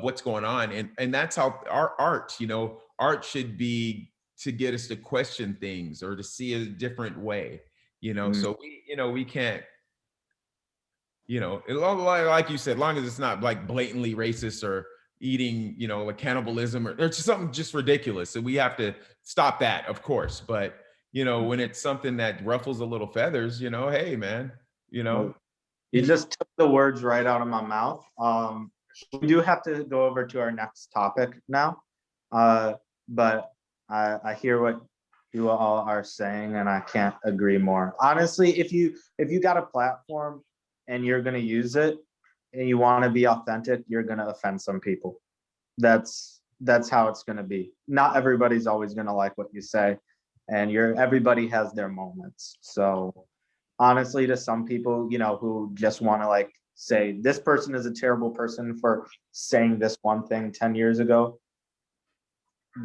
what's going on. And that's how our art should be, to get us to question things or to see a different way, so we can't, like you said, long as it's not like blatantly racist or eating, like cannibalism or just something just ridiculous. So we have to stop that, of course. But, when it's something that ruffles a little feathers, hey, man, You just took the words right out of my mouth. We do have to go over to our next topic now. But I hear what you all are saying, and I can't agree more. Honestly, if you got a platform and you're going to use it and you want to be authentic, you're going to offend some people. That's that's how it's going to be. Not everybody's always going to like what you say, and everybody has their moments. So honestly, to some people, you know, who just want to like say this person is a terrible person for saying this one thing 10 years ago,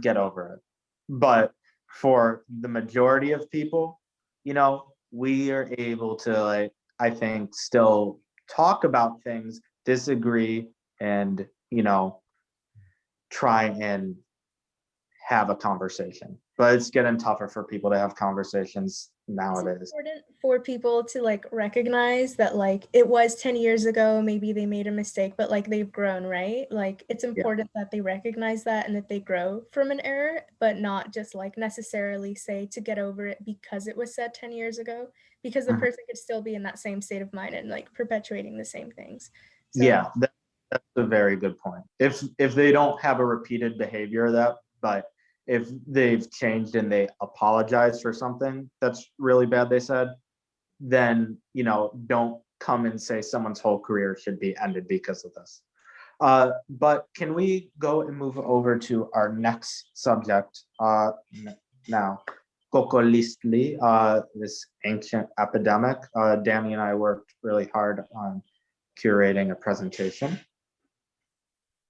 get over it. But for the majority of people, you know, we are able to, like, I think, still talk about things, disagree, and, you know, try and have a conversation. But it's getting tougher for people to have conversations nowadays. It's important for people to like recognize that like it was 10 years ago, maybe they made a mistake, but like they've grown, right? Like it's important that they recognize that and that they grow from an error, but not just like necessarily say to get over it because it was said 10 years ago, because the person could still be in that same state of mind and like perpetuating the same things. So, yeah, that's a very good point. If they don't have a repeated behavior of that, but if they've changed and they apologize for something that's really bad they said, then, you know, don't come and say someone's whole career should be ended because of this. But can we go and move over to our next subject now? Kokolistli, this ancient epidemic. Danny and I worked really hard on curating a presentation.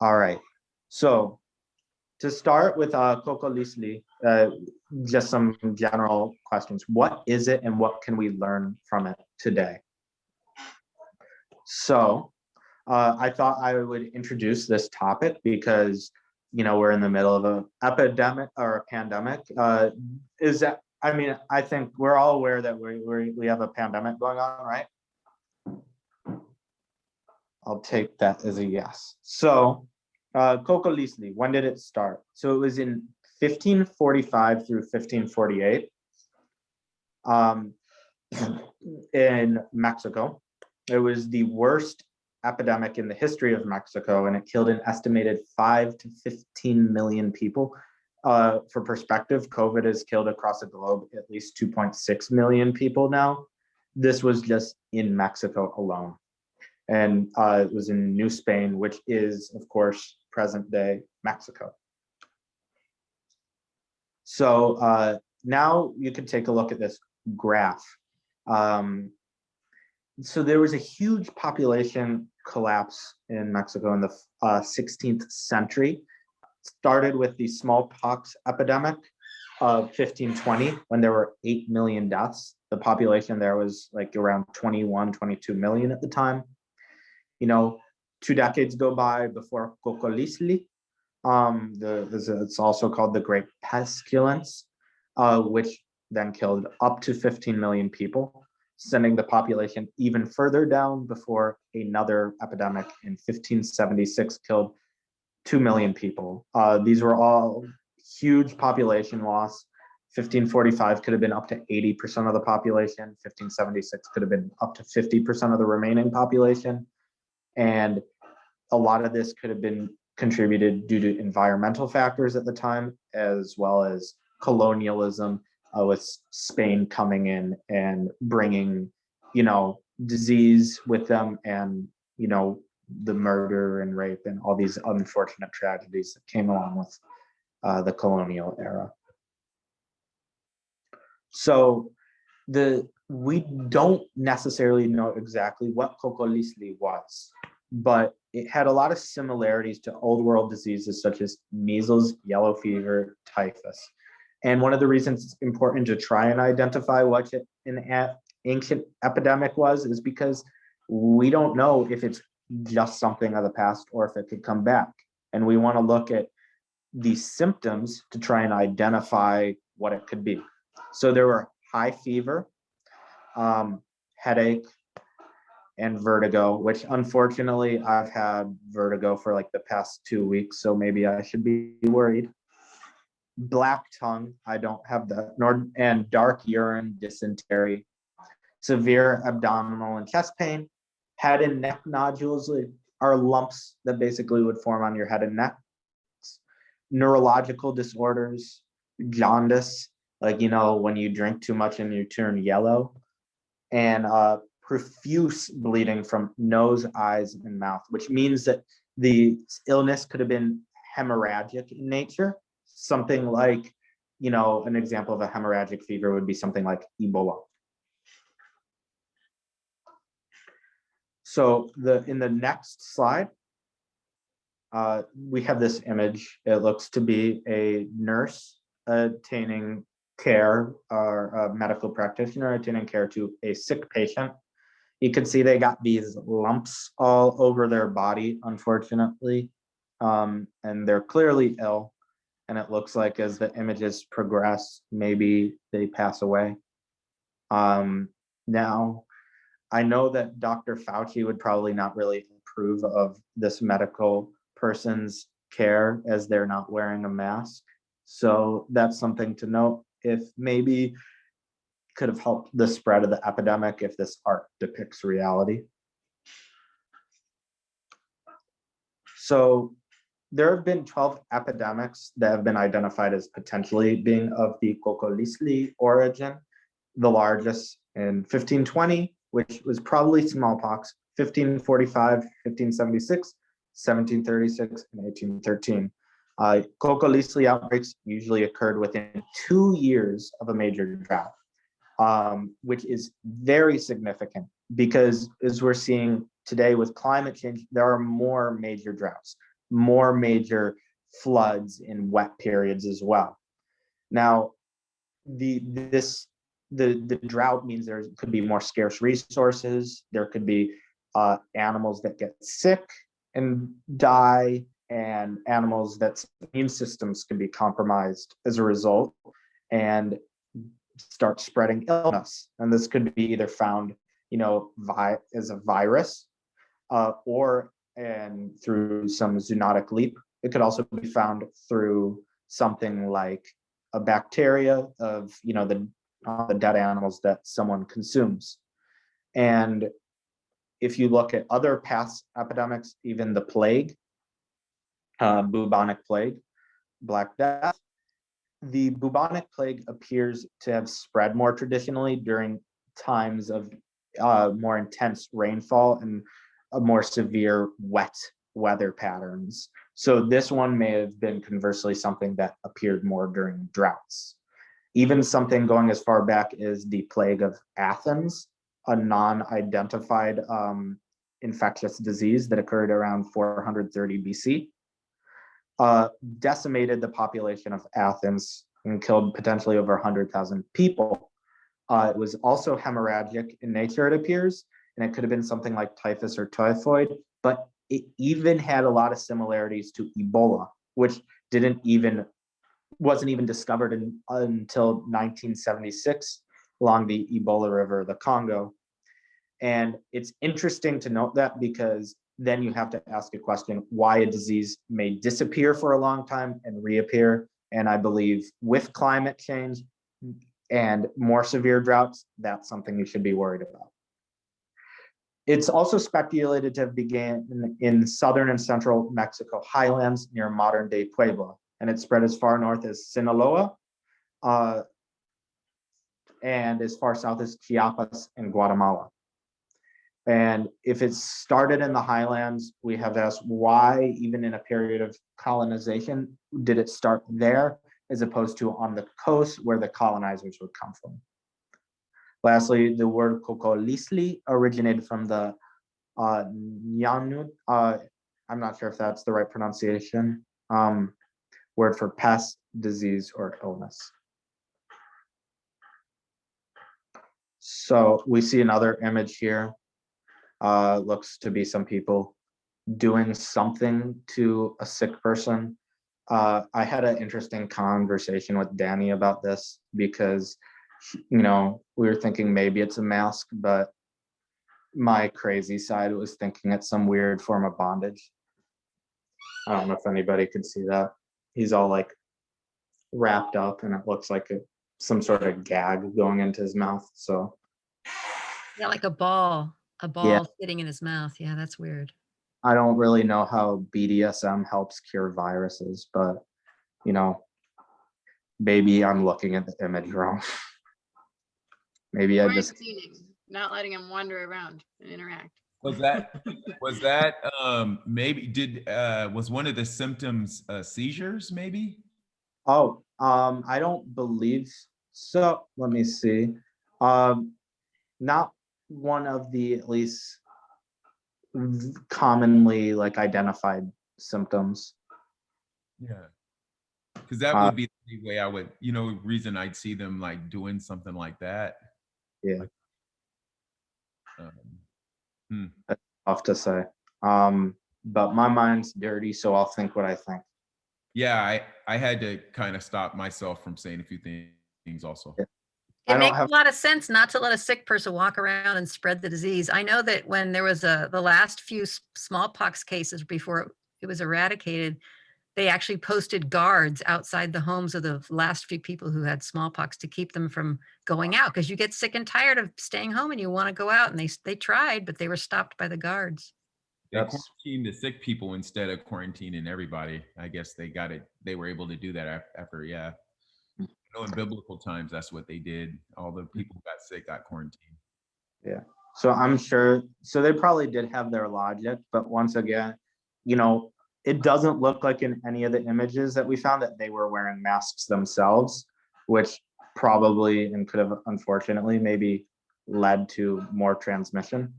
All right, so to start with Kokolistli, just some general questions. What is it and what can we learn from it today? So I thought I would introduce this topic because, you know, we're in the middle of an epidemic or a pandemic. I mean, I think we're all aware that we have a pandemic going on, right? I'll take that as a yes. So Kokolistli, when did it start? So it was in 1545 through 1548 in Mexico. It was the worst epidemic in the history of Mexico, and it killed an estimated 5 to 15 million people. For perspective, COVID has killed across the globe at least 2.6 million people now. This was just in Mexico alone. And it was in New Spain, which is, of course, present day Mexico. So now you can take a look at this graph. So there was a huge population collapse in Mexico in the 16th century. Started with the smallpox epidemic of 1520, when there were 8 million deaths. The population there was like around 21, 22 million at the time. You know, 2 decades go by before Kokolistli. It's also called the Great Pestilence, which then killed up to 15 million people, sending the population even further down before another epidemic in 1576 killed 2 million people. These were all huge population loss. 1545 could have been up to 80% of the population. 1576 could have been up to 50% of the remaining population. And a lot of this could have been contributed due to environmental factors at the time, as well as colonialism, with Spain coming in and bringing, you know, disease with them, and, you know, the murder and rape and all these unfortunate tragedies that came along with the colonial era. So we don't necessarily know exactly what Kokolistli was, but it had a lot of similarities to old world diseases such as measles, yellow fever, typhus. And one of the reasons it's important to try and identify what an ancient epidemic was is because we don't know if it's just something of the past or if it could come back. And we want to look at these symptoms to try and identify what it could be. So there were high fever, headache, and vertigo, which unfortunately I've had vertigo for like the past 2 weeks, so maybe I should be worried. Black tongue, I don't have that, and dark urine, dysentery, severe abdominal and chest pain. Head and neck nodules are lumps that basically would form on your head and neck. Neurological disorders, jaundice, like, you know, when you drink too much and you turn yellow, and profuse bleeding from nose, eyes, and mouth, which means that the illness could have been hemorrhagic in nature, something like, you know, an example of a hemorrhagic fever would be something like Ebola. So in the next slide, we have this image. It looks to be a nurse attaining care, or a medical practitioner attaining care to a sick patient. You can see they got these lumps all over their body, unfortunately, and they're clearly ill. And it looks like as the images progress, maybe they pass away. Now, I know that Dr. Fauci would probably not really approve of this medical person's care as they're not wearing a mask. So that's something to note. If maybe could have helped the spread of the epidemic if this art depicts reality. So there have been 12 epidemics that have been identified as potentially being of the Kokolisli origin, the largest in 1520, which was probably smallpox, 1545, 1576, 1736, and 1813. Kokolisli outbreaks usually occurred within 2 years of a major drought, which is very significant because as we're seeing today with climate change, there are more major droughts, more major floods in wet periods as well. Now, the drought means there could be more scarce resources. There could be animals that get sick and die, and animals that immune systems can be compromised as a result and start spreading illness. And this could be either found, you know, as a virus or through some zoonotic leap. It could also be found through something like a bacteria of, you know, the dead animals that someone consumes. And if you look at other past epidemics, even the plague, bubonic plague, Black Death, the bubonic plague appears to have spread more traditionally during times of more intense rainfall and more severe wet weather patterns. So this one may have been conversely something that appeared more during droughts. Even something going as far back as the plague of Athens, a non-identified infectious disease that occurred around 430 BC, decimated the population of Athens and killed potentially over 100,000 people. It was also hemorrhagic in nature, it appears, and it could have been something like typhus or typhoid, but it even had a lot of similarities to Ebola, which wasn't even discovered until 1976 along the Ebola River, the Congo. And it's interesting to note that because then you have to ask a question why a disease may disappear for a long time and reappear. And I believe with climate change and more severe droughts, that's something you should be worried about. It's also speculated to have begun in southern and central Mexico highlands near modern day Puebla, and it spread as far north as Sinaloa and as far south as Chiapas and Guatemala. And if it started in the highlands, we have to ask why, even in a period of colonization, did it start there as opposed to on the coast where the colonizers would come from? Lastly, the word Kokolisli originated from the Nyanud, I'm not sure if that's the right pronunciation, word for pest, disease, or illness. So we see another image here. Looks to be some people doing something to a sick person. I had an interesting conversation with Danny about this because, you know, we were thinking maybe it's a mask, but my crazy side was thinking it's some weird form of bondage. I don't know if anybody could see that. He's all like wrapped up and it looks like some sort of gag going into his mouth. So yeah, like a ball sitting in his mouth. Yeah, that's weird. I don't really know how BDSM helps cure viruses, but you know, maybe I'm looking at the image wrong. Maybe I just Quarantining, not letting him wander around and interact. Was that maybe was one of the symptoms seizures maybe? Oh, I don't believe so. Let me see. Not one of the at least commonly like identified symptoms. Yeah. Because that would be the way I would, reason I'd see them like doing something like that. Yeah. Like, That's tough to say. But my mind's dirty, so I'll think what I think. Yeah, I had to kind of stop myself from saying a few things also. Yeah. It makes a lot of sense not to let a sick person walk around and spread the disease. I know that when there was the last few smallpox cases before it was eradicated, they actually posted guards outside the homes of the last few people who had smallpox to keep them from going out, because you get sick and tired of staying home and you want to go out, and they tried, but they were stopped by the guards. They quarantined the sick people instead of quarantining everybody. I guess they got it. They were able to do that after, yeah. In biblical times, that's what they did. All the people who got sick got quarantined. Yeah. So I'm sure, so they probably did have their logic, but once again, it doesn't look like in any of the images that we found that they were wearing masks themselves, which probably and could have unfortunately maybe led to more transmission.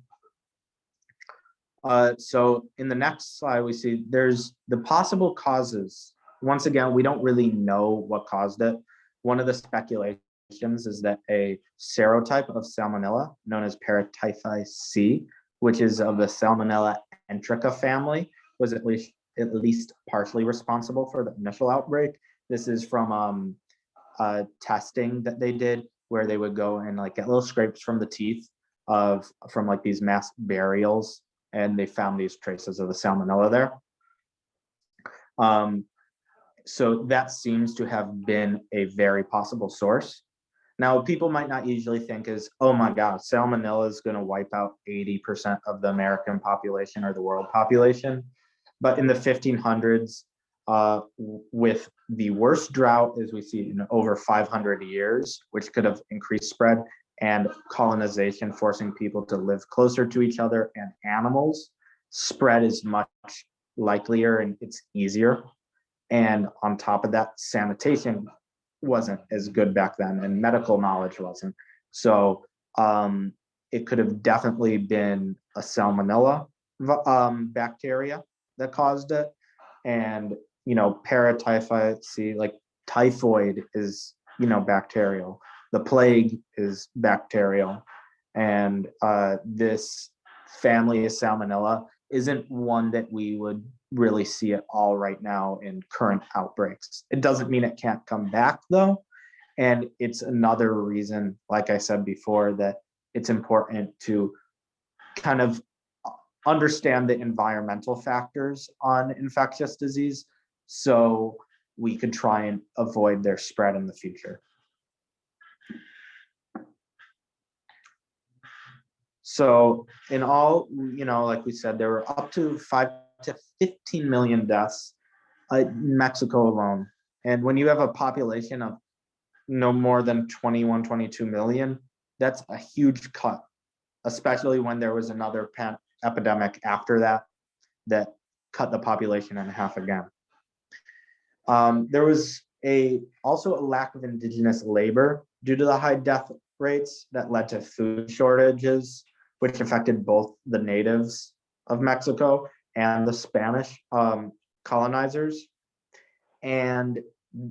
So in the next slide, we see there's the possible causes. Once again, we don't really know what caused it. One of the speculations is that a serotype of Salmonella known as paratyphi C, which is of the Salmonella enterica family, was at least partially responsible for the initial outbreak. This is from testing that they did where they would go and like get little scrapes from the teeth from like these mass burials, and they found these traces of the Salmonella there. So that seems to have been a very possible source. Now, people might not usually think is, oh my God, Salmonella is going to wipe out 80% of the American population or the world population. But in the 1500s, with the worst drought as we see in over 500 years, which could have increased spread, and colonization forcing people to live closer to each other and animals, spread is much likelier and it's easier. And on top of that, sanitation wasn't as good back then and medical knowledge wasn't. So it could have definitely been a Salmonella bacteria that caused it. And, paratyphi C, like typhoid is, bacterial. The plague is bacterial. And this family of Salmonella isn't one that we would really see at all right now in current outbreaks. It doesn't mean it can't come back though. And it's another reason, like I said before, that it's important to kind of understand the environmental factors on infectious disease so we could try and avoid their spread in the future. So in all, like we said, there were up to 5 to 15 million deaths in Mexico alone. And when you have a population of no more than 21, 22 million, that's a huge cut, especially when there was another epidemic after that cut the population in half again. There was also a lack of indigenous labor due to the high death rates that led to food shortages, which affected both the natives of Mexico and the Spanish colonizers. And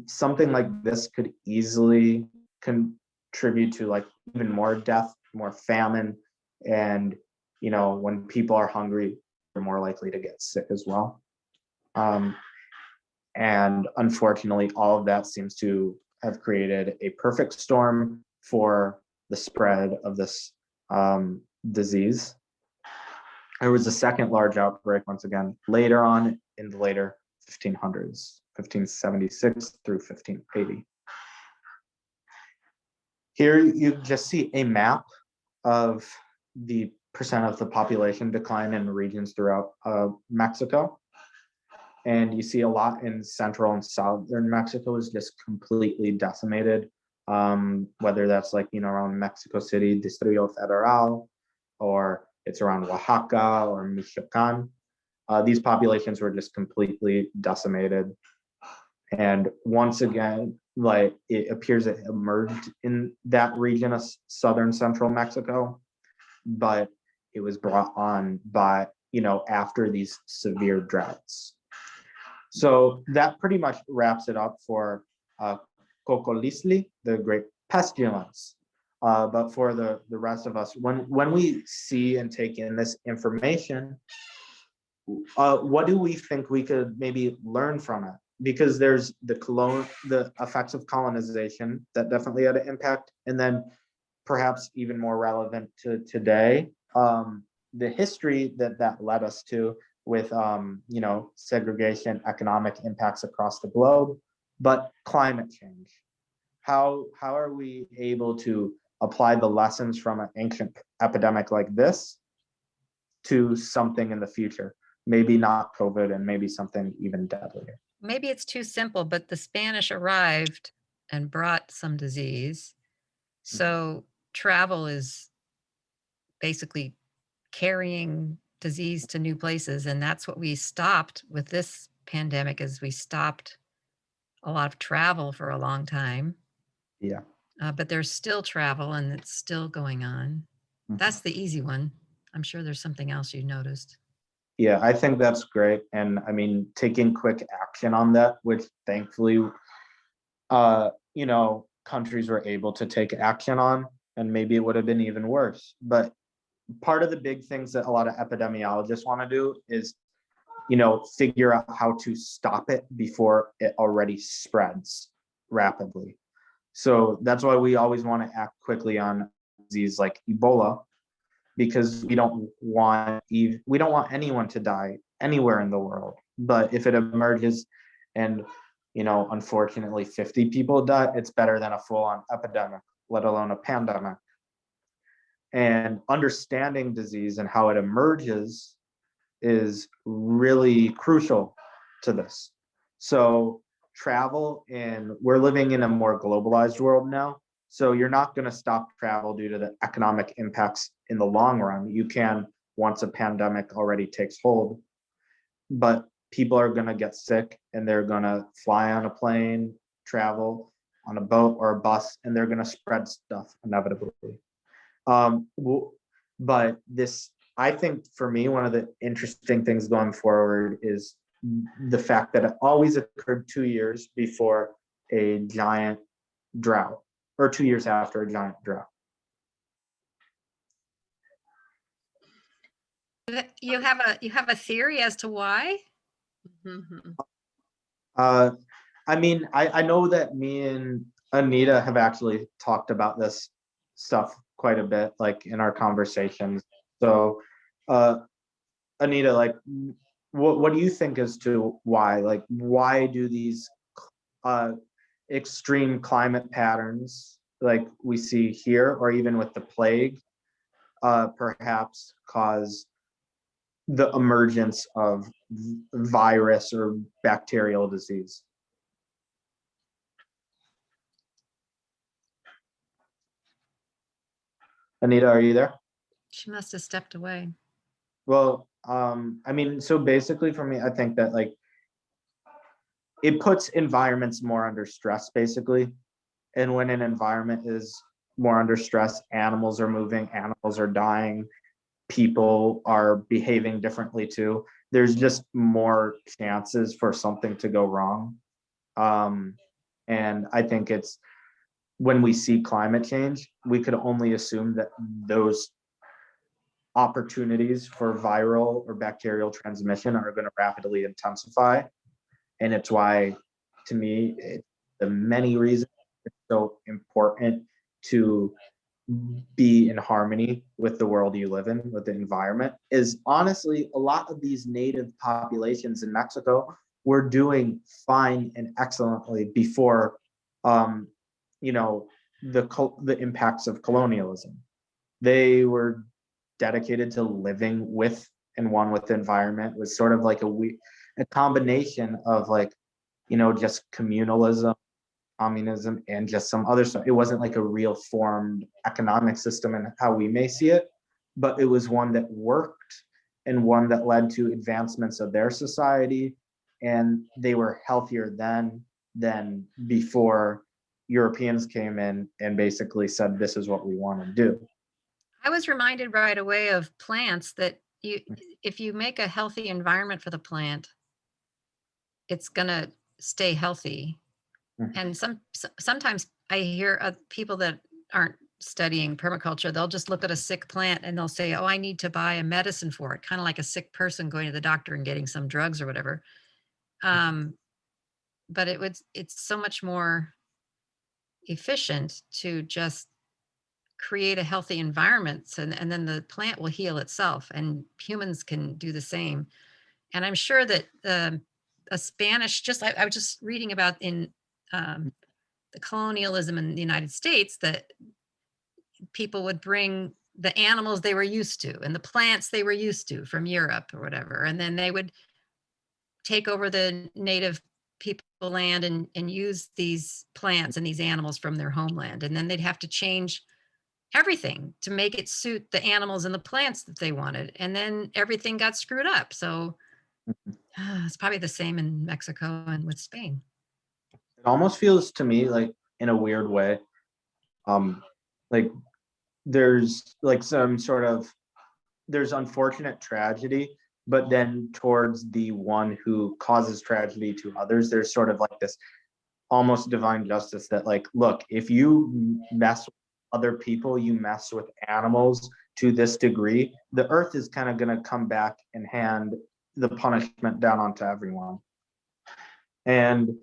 something like this could easily contribute to like even more death, more famine. And, when people are hungry, they're more likely to get sick as well. And unfortunately, all of that seems to have created a perfect storm for the spread of this disease. There was a second large outbreak, once again, later on in the later 1500s, 1576 through 1580. Here you just see a map of the percent of the population decline in regions throughout Mexico. And you see a lot in central and southern Mexico is just completely decimated, whether that's like, around Mexico City, Distrito Federal, or it's around Oaxaca or Michoacan. These populations were just completely decimated. And once again, like it appears it emerged in that region of southern central Mexico, but it was brought on by, after these severe droughts. So that pretty much wraps it up for Cocolisli, the great pestilence. But for the rest of us, when we see and take in this information, what do we think we could maybe learn from it? Because there's the effects of colonization that definitely had an impact, and then perhaps even more relevant to today, the history that led us to with segregation, economic impacts across the globe, but climate change. How are we able to apply the lessons from an ancient epidemic like this to something in the future? Maybe not COVID, and maybe something even deadlier. Maybe it's too simple, but the Spanish arrived and brought some disease. So travel is basically carrying disease to new places. And that's what we stopped with this pandemic, is we stopped a lot of travel for a long time. Yeah. But there's still travel and it's still going on. That's the easy one. I'm sure there's something else you noticed. Yeah, I think that's great. And I mean, taking quick action on that, which thankfully, countries were able to take action on, and maybe it would have been even worse. But part of the big things that a lot of epidemiologists want to do is, figure out how to stop it before it already spreads rapidly. So that's why we always want to act quickly on disease like Ebola, because we don't want anyone to die anywhere in the world. But if it emerges and, unfortunately 50 people die, it's better than a full-on epidemic, let alone a pandemic. And understanding disease and how it emerges is really crucial to this. So travel, and we're living in a more globalized world now. So you're not going to stop travel due to the economic impacts in the long run. You can, once a pandemic already takes hold, but people are going to get sick and they're going to fly on a plane, travel on a boat or a bus, and they're going to spread stuff inevitably. But this, I think for me, one of the interesting things going forward is the fact that it always occurred 2 years before a giant drought, or 2 years after a giant drought. You have a theory as to why? I mean, I know that me and Anita have actually talked about this stuff quite a bit, like in our conversations. So, Anita, like, what do you think as to why? Like, why do these extreme climate patterns, like we see here, or even with the plague, perhaps cause the emergence of virus or bacterial disease? Anita, are you there? She must have stepped away. Well, I mean, so basically for me, I think that like it puts environments more under stress, basically. And when an environment is more under stress, animals are moving, animals are dying, people are behaving differently too. There's just more chances for something to go wrong. And I think it's when we see climate change, we could only assume that those opportunities for viral or bacterial transmission are going to rapidly intensify. And it's why, to me, the many reasons it's so important to be in harmony with the world you live in, with the environment, is honestly, a lot of these native populations in Mexico were doing fine and excellently before, the impacts of colonialism. They were dedicated to living with and one with the environment. It was sort of like a combination of just communalism, communism, and just some other stuff. It wasn't like a real formed economic system and how we may see it, but it was one that worked and one that led to advancements of their society, and they were healthier then than before Europeans came in and basically said, this is what we want to do. I was reminded right away of plants that if you make a healthy environment for the plant, it's going to stay healthy. And sometimes I hear of people that aren't studying permaculture, they'll just look at a sick plant and they'll say, oh, I need to buy a medicine for it, kind of like a sick person going to the doctor and getting some drugs or whatever. But it's so much more efficient to just create a healthy environment, and then the plant will heal itself, and humans can do the same. And I'm sure that a Spanish, I was just reading about in the colonialism in the United States, that people would bring the animals they were used to and the plants they were used to from Europe or whatever, and then they would take over the native people land and use these plants and these animals from their homeland, and then they'd have to change everything to make it suit the animals and the plants that they wanted, and then everything got screwed up. So it's probably the same in Mexico and with Spain. It almost feels to me like, in a weird way, like there's like some sort of, there's unfortunate tragedy, but then towards the one who causes tragedy to others, there's sort of like this almost divine justice that, like, look, if you mess with other people, you mess with animals to this degree, the earth is kind of going to come back and hand the punishment down onto everyone. And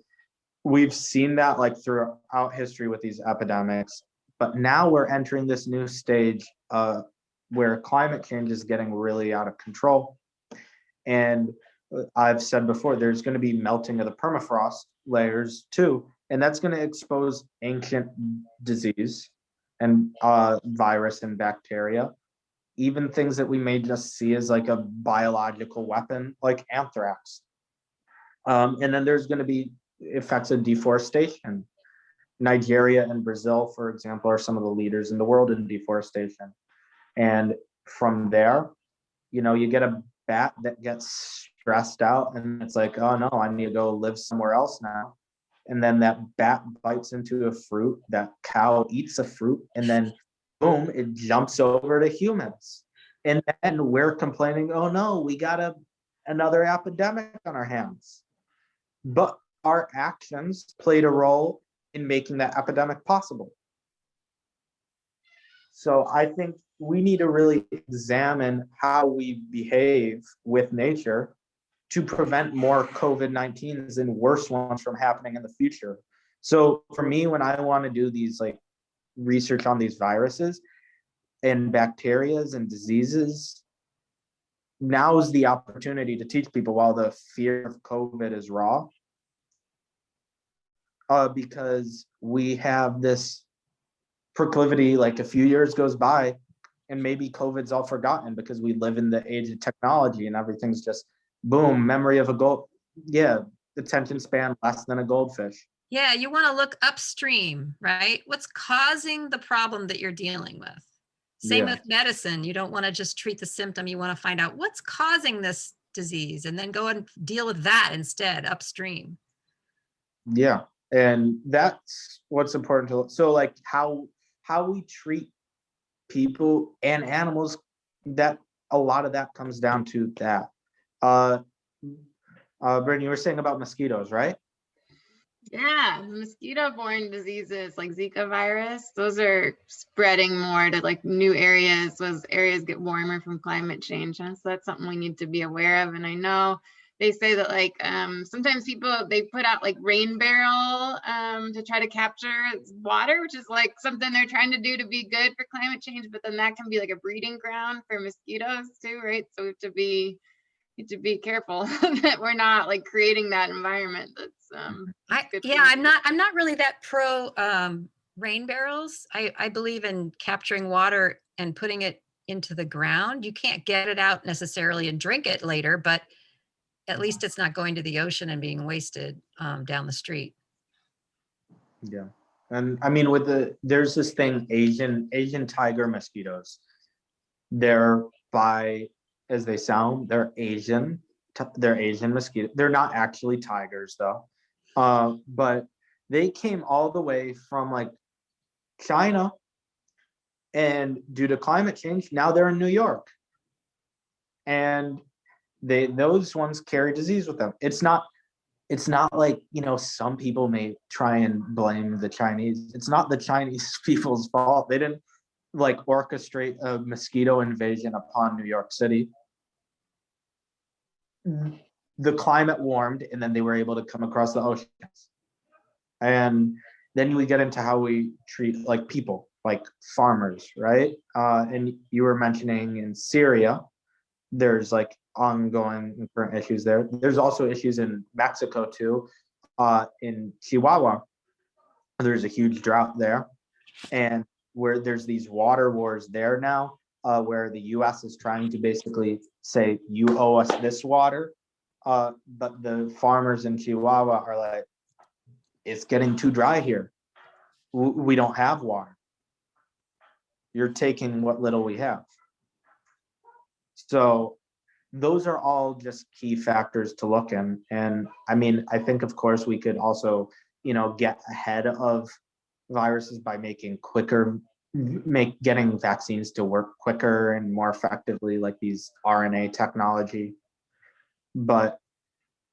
we've seen that like throughout history with these epidemics, but now we're entering this new stage where climate change is getting really out of control. And I've said before, there's going to be melting of the permafrost layers too, and that's going to expose ancient disease and virus and bacteria, even things that we may just see as like a biological weapon, like anthrax. And then there's going to be effects of deforestation. Nigeria and Brazil, for example, are some of the leaders in the world in deforestation. And from there, you get a bat that gets stressed out and it's like, oh no, I need to go live somewhere else now. And then that bat bites into a fruit, that cow eats a fruit, and then boom, it jumps over to humans. And then we're complaining, oh no, we got another epidemic on our hands. But our actions played a role in making that epidemic possible. So I think we need to really examine how we behave with nature to prevent more COVID-19s and worse ones from happening in the future. So for me, when I want to do these like research on these viruses and bacterias and diseases, now is the opportunity to teach people while the fear of COVID is raw. Because we have this proclivity, like a few years goes by and maybe COVID's all forgotten because we live in the age of technology and everything's just boom, memory of a gold. Yeah, attention span less than a goldfish. Yeah, you want to look upstream, right? What's causing the problem that you're dealing with? Same with medicine. You don't want to just treat the symptom. You want to find out what's causing this disease and then go and deal with that instead upstream. Yeah, and that's what's important to. So like how we treat people and animals, that a lot of that comes down to that. Brittany, you were saying about mosquitoes, right? Yeah, mosquito-borne diseases like Zika virus, those are spreading more to like new areas. Those areas get warmer from climate change, and so that's something we need to be aware of. And I know they say that like sometimes people, they put out like rain barrel to try to capture water, which is like something they're trying to do to be good for climate change, but then that can be like a breeding ground for mosquitoes too, right? So we have to be careful that we're not like creating that environment that's I'm not really that pro rain barrels. I believe in capturing water and putting it into the ground. You can't get it out necessarily and drink it later, but at least it's not going to the ocean and being wasted down the street. Yeah, and I mean there's this thing, Asian tiger mosquitoes. They're as they sound, they're Asian mosquito. They're not actually tigers though. But they came all the way from like China, and due to climate change, now they're in New York. And those ones carry disease with them. It's not like, some people may try and blame the Chinese. It's not the Chinese people's fault. They didn't like orchestrate a mosquito invasion upon New York City. The climate warmed, and then they were able to come across the oceans. And then we get into how we treat like people, like farmers, right? And you were mentioning in Syria, there's like ongoing and current issues there. There's also issues in Mexico too. In Chihuahua, there's a huge drought there, and where there's these water wars there now, where the U.S. is trying to basically say, you owe us this water, but the farmers in Chihuahua are like, it's getting too dry here. We don't have water. You're taking what little we have. So those are all just key factors to look in. And I mean, I think, of course, we could also, get ahead of viruses by making getting vaccines to work quicker and more effectively, like these RNA technology. But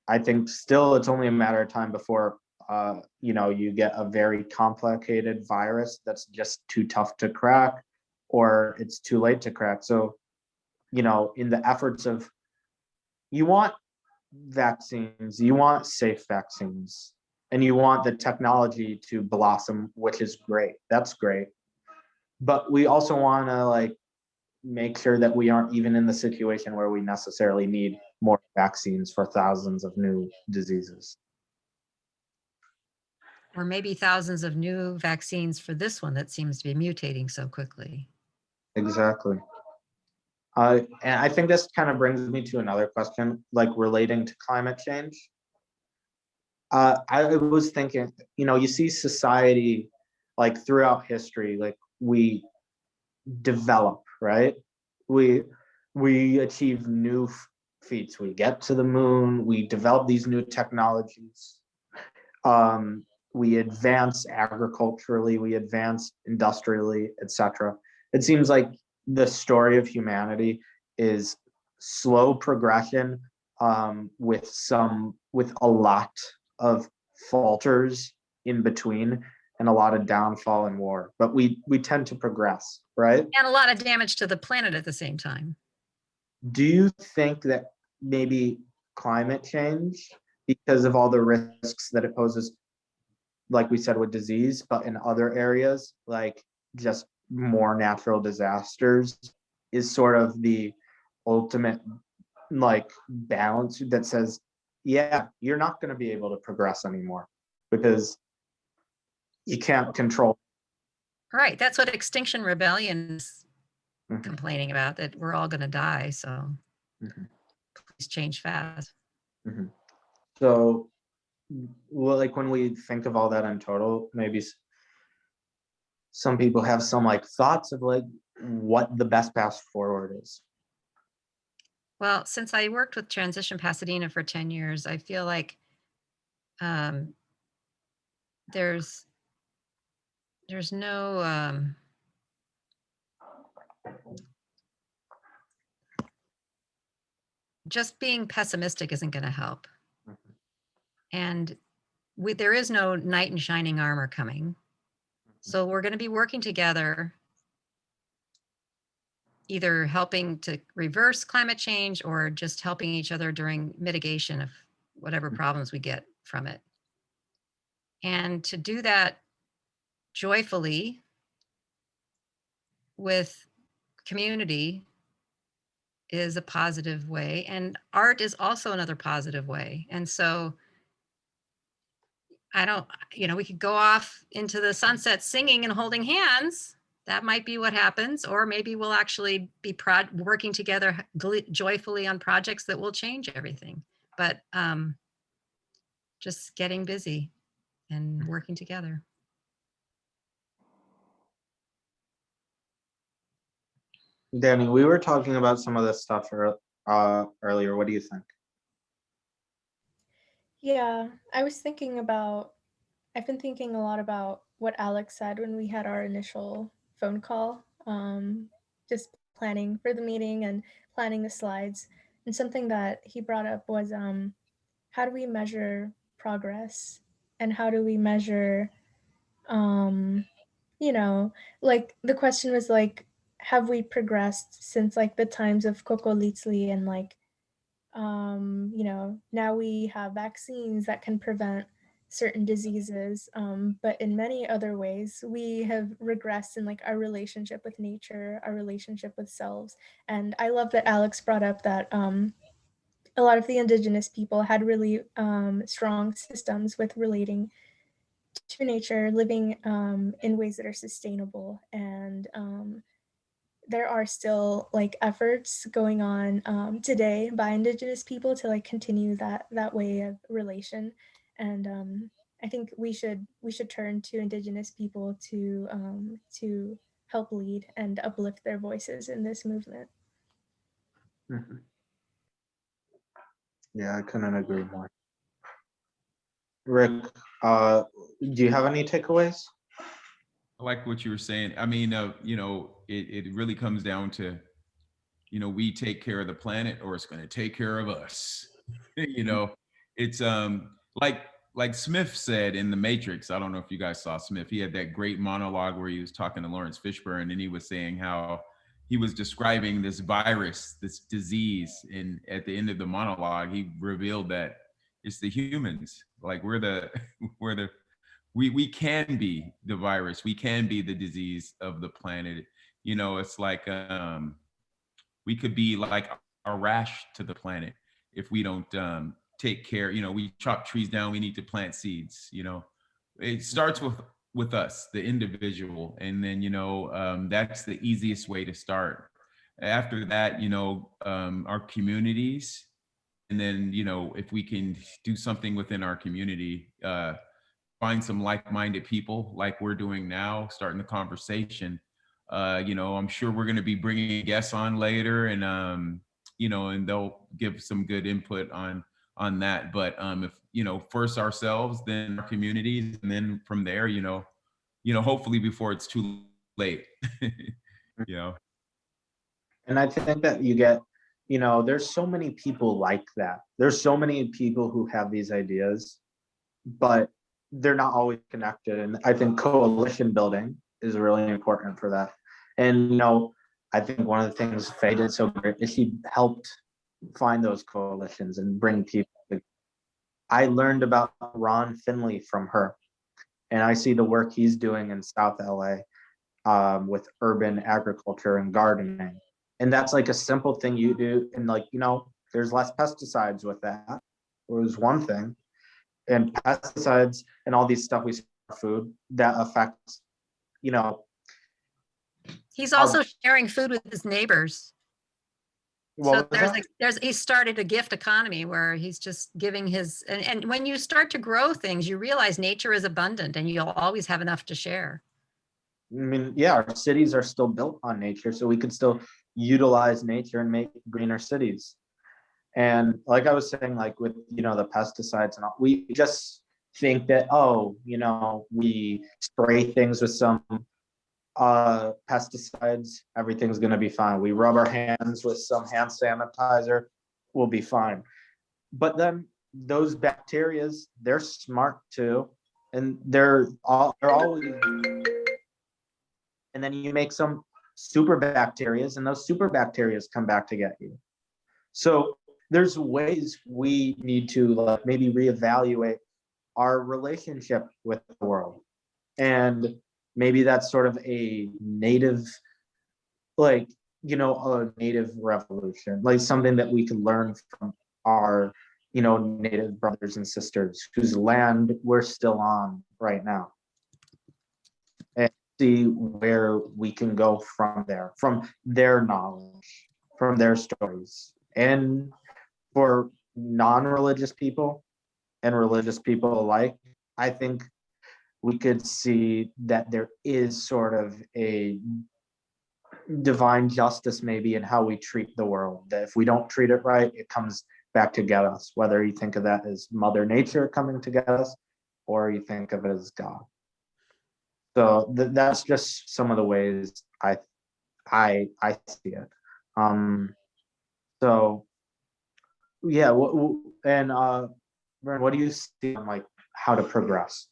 I think still it's only a matter of time before, you get a very complicated virus that's just too tough to crack, or it's too late to crack. So, in the efforts of, you want vaccines, you want safe vaccines, and you want the technology to blossom, which is great. That's great. But we also want to like make sure that we aren't even in the situation where we necessarily need more vaccines for thousands of new diseases. Or maybe thousands of new vaccines for this one that seems to be mutating so quickly. Exactly. And I think this kind of brings me to another question, like relating to climate change. I was thinking, you see society, like throughout history, like we develop, right? We achieve new feats. We get to the moon. We develop these new technologies. We advance agriculturally. We advance industrially, etc. It seems like the story of humanity is slow progression, with a lot of falters in between, and a lot of downfall and war. But we tend to progress, right? And a lot of damage to the planet at the same time. Do you think that maybe climate change, because of all the risks that it poses, like we said with disease, but in other areas, like just more natural disasters, is sort of the ultimate like balance that says, yeah, you're not going to be able to progress anymore because you can't control. Right. That's what Extinction Rebellion is complaining about, that we're all going to die. So please change fast. So, well, like when we think of all that in total, maybe some people have some like thoughts of like what the best path forward is. Well, since I worked with Transition Pasadena for 10 years, I feel like there's no just being pessimistic isn't going to help. And there is no knight in shining armor coming. So we're going to be working together, either helping to reverse climate change or just helping each other during mitigation of whatever problems we get from it. And to do that joyfully with community is a positive way. And art is also another positive way. And so we could go off into the sunset singing and holding hands. That might be what happens. Or maybe we'll actually be working together joyfully on projects that will change everything. But just getting busy and working together. Danny, we were talking about some of this stuff earlier. What do you think? Yeah, I was thinking about, I've been thinking a lot about what Alex said when we had our initial phone call, just planning for the meeting and planning the slides. And something that he brought up was how do we measure progress? And how do we measure, you know, like the question was like, have we progressed since like the times of Coco Litzli and like, you know, now we have vaccines that can prevent certain diseases, but in many other ways we have regressed in like our relationship with nature, our relationship with selves. And I love that Alex brought up that a lot of the indigenous people had really strong systems with relating to nature, living in ways that are sustainable. And there are still like efforts going on today by indigenous people to like continue that way of relation. And I think we should turn to indigenous people to help lead and uplift their voices in this movement. Mm-hmm. Yeah, I couldn't agree more. Rick, do you have any takeaways? I like what you were saying. I mean, you know, it really comes down to, you know, we take care of the planet or it's going to take care of us. You know, it's like Smith said in The Matrix. I don't know if you guys saw Smith. He had that great monologue where he was talking to Lawrence Fishburne and he was saying how he was describing this virus, this disease, and at the end of the monologue, he revealed that it's the humans. Like we're the we can be the virus, we can be the disease of the planet. You know, it's like we could be like a rash to the planet if we don't take care. You know, we chop trees down, we need to plant seeds. You know, it starts with us, the individual, and then, you know, that's the easiest way to start. After that, you know, our communities, and then, you know, if we can do something within our community, find some like-minded people like we're doing now, starting the conversation. You know, I'm sure we're going to be bringing guests on later, and you know, and they'll give some good input on that. But if, you know, first ourselves, then our communities, and then from there, you know, hopefully before it's too late. You know. And I think that you get, you know, there's so many people like that. There's so many people who have these ideas, but they're not always connected. And I think coalition building is really important for that. And, you know, I think one of the things Faye did so great is she helped find those coalitions and bring people. I learned about Ron Finley from her, and I see the work he's doing in South LA with urban agriculture and gardening. And that's like a simple thing you do. And like, you know, there's less pesticides with that. It was one thing. And pesticides and all these stuff we see in our food that affects, you know. He's also sharing food with his neighbors. So he started a gift economy where he's just giving his, and when you start to grow things, you realize nature is abundant and you'll always have enough to share. I mean, yeah, our cities are still built on nature, so we could still utilize nature and make greener cities. And like I was saying, like with, you know, the pesticides and all, we just think that, oh, you know, we spray things with some pesticides, everything's going to be fine. We rub our hands with some hand sanitizer, we'll be fine. But then those bacteria, they're smart too, and they're always. And then you make some super bacteria, and those super bacteria come back to get you. So there's ways we need to like maybe reevaluate our relationship with the world. And maybe that's sort of a native, like, you know, a native revolution, like something that we can learn from our, you know, native brothers and sisters whose land we're still on right now. And see where we can go from there, from their knowledge, from their stories. And for non-religious people and religious people alike, I think we could see that there is sort of a divine justice maybe in how we treat the world. That if we don't treat it right, it comes back to get us, whether you think of that as Mother Nature coming to get us, or you think of it as God. So that's just some of the ways I see it. So yeah, and Vern, what do you see on like how to progress?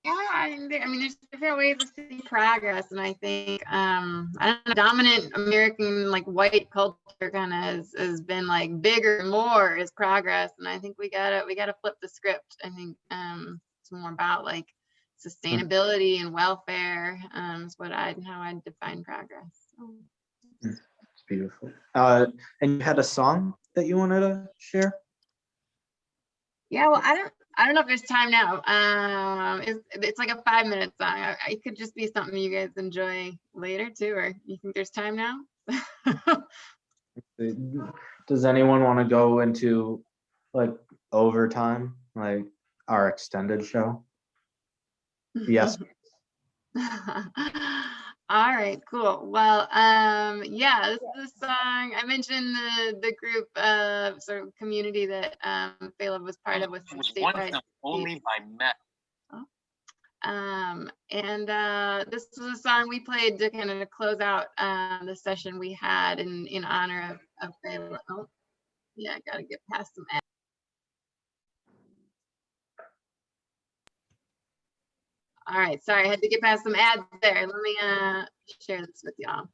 Yeah, I mean, there's different ways of seeing progress, and I think I don't know, dominant American like white culture kind of has been like bigger, more is progress, and I think we gotta flip the script. I think it's more about like sustainability and welfare is how I define progress. So. It's beautiful. And you had a song that you wanted to share? Yeah, well, I don't know if there's time now. It's like a 5-minute song. It could just be something you guys enjoy later too, or you think there's time now? Does anyone want to go into like overtime, like our extended show? Yes. All right, cool. Well, yeah, this is a song. I mentioned the group sort of community that Phaleb was part of with some statewide. Only by Met. And this was a song we played to kind of close out the session we had in honor of Phaleb. Oh, yeah, I gotta get past some ads. All right, sorry, I had to get past some ads there. Let me share this with y'all.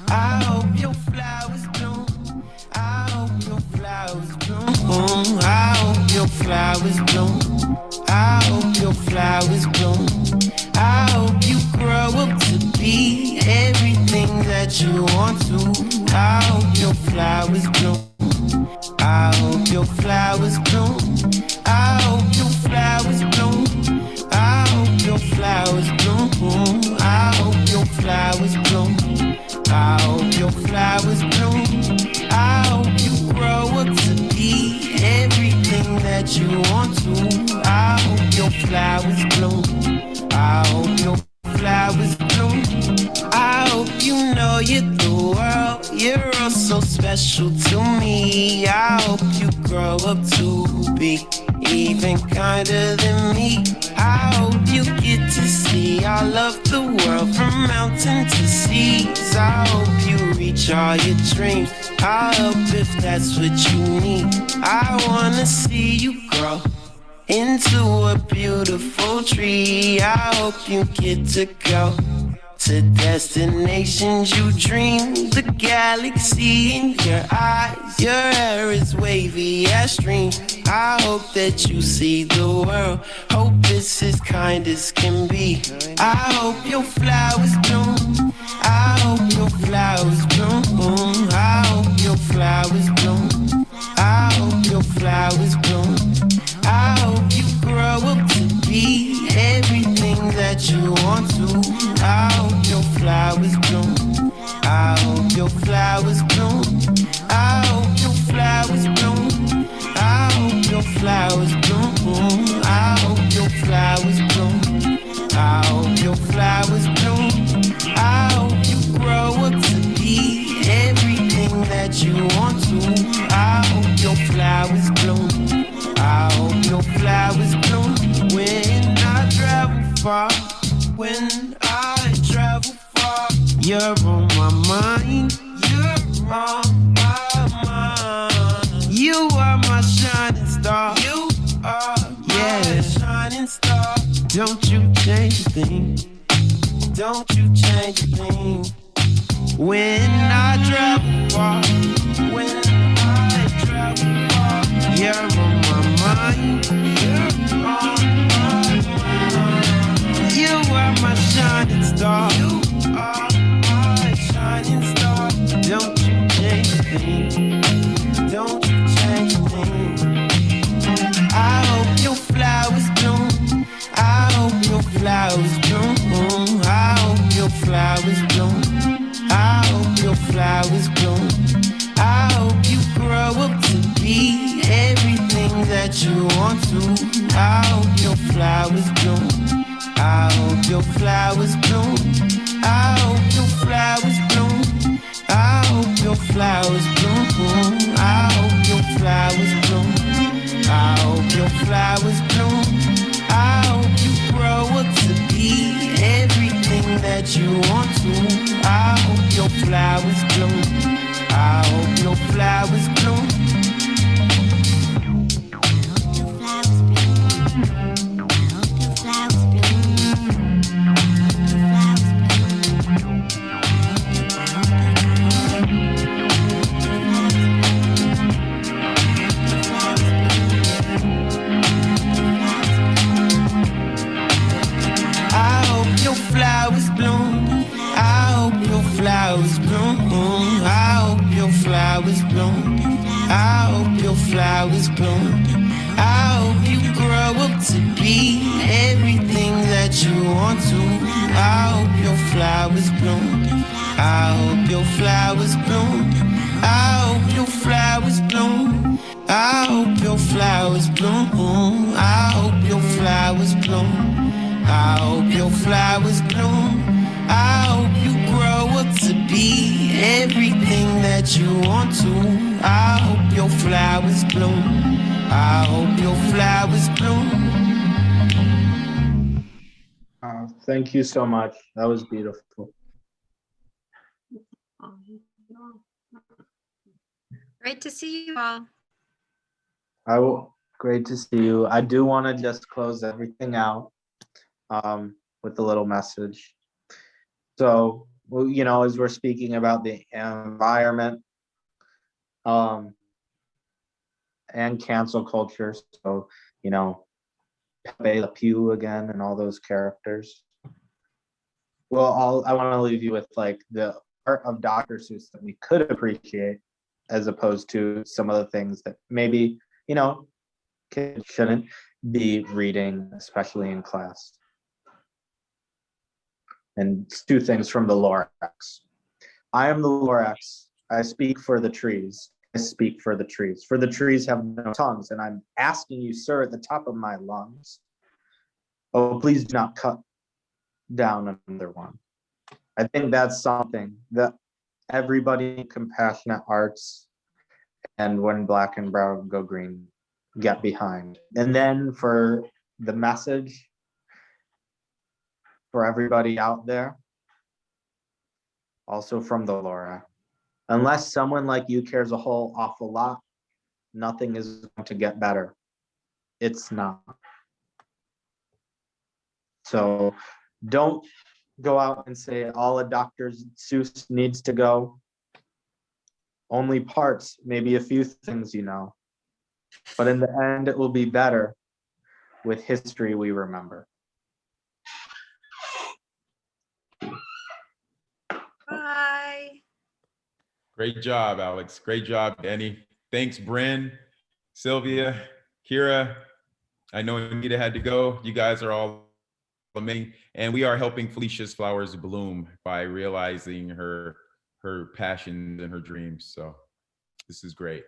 I hope your flowers bloom. I hope your flowers bloom. I hope your flowers bloom. I hope your flowers bloom. I hope you grow up to be everything that you want to. I hope your flowers bloom. I hope your flowers bloom. I hope your flowers bloom. I hope your flowers bloom. I hope your flowers bloom. I hope your flowers bloom. I hope you grow up to be everything that you want to. I hope your flowers bloom. I hope your flowers bloom. I hope you know you're the world. You're all so special to me. I hope you grow up to be even kinder than me. I hope you get to see all of the world from mountain to seas. I hope you reach all your dreams. I'll help if that's what you need. I wanna see you grow into a beautiful tree. I hope you get to go to destinations you dream. The galaxy in your eyes. Your hair is wavy as streams. I hope that you see the world. Hope it's as kind as can be. I hope your flowers bloom. I hope your flowers bloom. I hope your flowers bloom. I hope your flowers bloom. I hope you grow up to be everything that you want to. I hope your flowers bloom. I hope your flowers bloom. I hope your flowers bloom. I hope your flowers bloom. I hope your flowers bloom. I hope your flowers bloom. I hope you grow up to be everything that you want to. I hope your flowers bloom. I hope your flowers bloom. When I travel far, when I travel far, you're on my mind. You're on my mind. You are my shining star. You are my shining star. Don't you change a thing. Don't you change a thing. When I travel far, when I travel far, you're on my mind. You're on my mind. You are my shining star. You are my shining star. Don't you change a thing. Don't you change a thing. I hope your flowers bloom. I hope your flowers bloom. everything that you want to. I hope your flowers bloom. I hope your flowers bloom. I hope your flowers bloom. I hope your flowers bloom. I hope your flowers bloom. I hope your flowers bloom. I hope you grow up to be everything that you want to. I hope your flowers bloom. I hope your flowers bloom. Flowers bloom. I hope your flowers bloom. I hope your flowers bloom. I hope your flowers bloom. I hope you grow up to be everything that you want to. I hope your flowers bloom. I hope your flowers bloom. I hope your flowers bloom. I hope your flowers bloom. I hope your flowers bloom. I hope your flowers bloom. I hope you grow up to be everything that you want to. I hope your flowers bloom. I hope your flowers bloom. Thank you so much. That was beautiful. Great to see you all. Great to see you. I do want to just close everything out with a little message. So, you know, as we're speaking about the environment and cancel culture, so, you know, Pepe Le Pew again and all those characters. Well, I want to leave you with like the art of Dr. Seuss that we could appreciate, as opposed to some of the things that maybe, you know, kids shouldn't be reading, especially in class. And two things from the Lorax. I am the Lorax. I speak for the trees. I speak for the trees. For the trees have no tongues, and I'm asking you, sir, at the top of my lungs, oh, please do not cut down another one. I think that's something that everybody in compassionate arts and when black and brown go green get behind. And then for the message for everybody out there, also from the Laura, unless someone like you cares a whole awful lot, nothing is going to get better. It's not. So don't go out and say all of Dr. Seuss needs to go. Only parts, maybe a few things, you know. But in the end, it will be better with history we remember. Bye. Great job, Alex. Great job, Danny. Thanks, Bryn, Sylvia, Kira. I know Anita had to go. You guys are all amazing. And we are helping Felicia's flowers bloom by realizing her passions and her dreams. So this is great.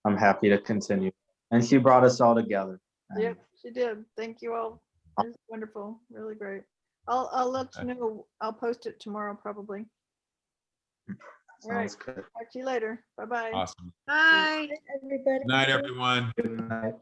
I'm happy to continue. And she brought us all together. Yep, she did. Thank you all. It's wonderful. Really great. I'll let you know. I'll post it tomorrow probably. All right. Sounds good. Talk to you later. Bye-bye. Awesome. Bye. Everybody. Good night, everyone. Good night.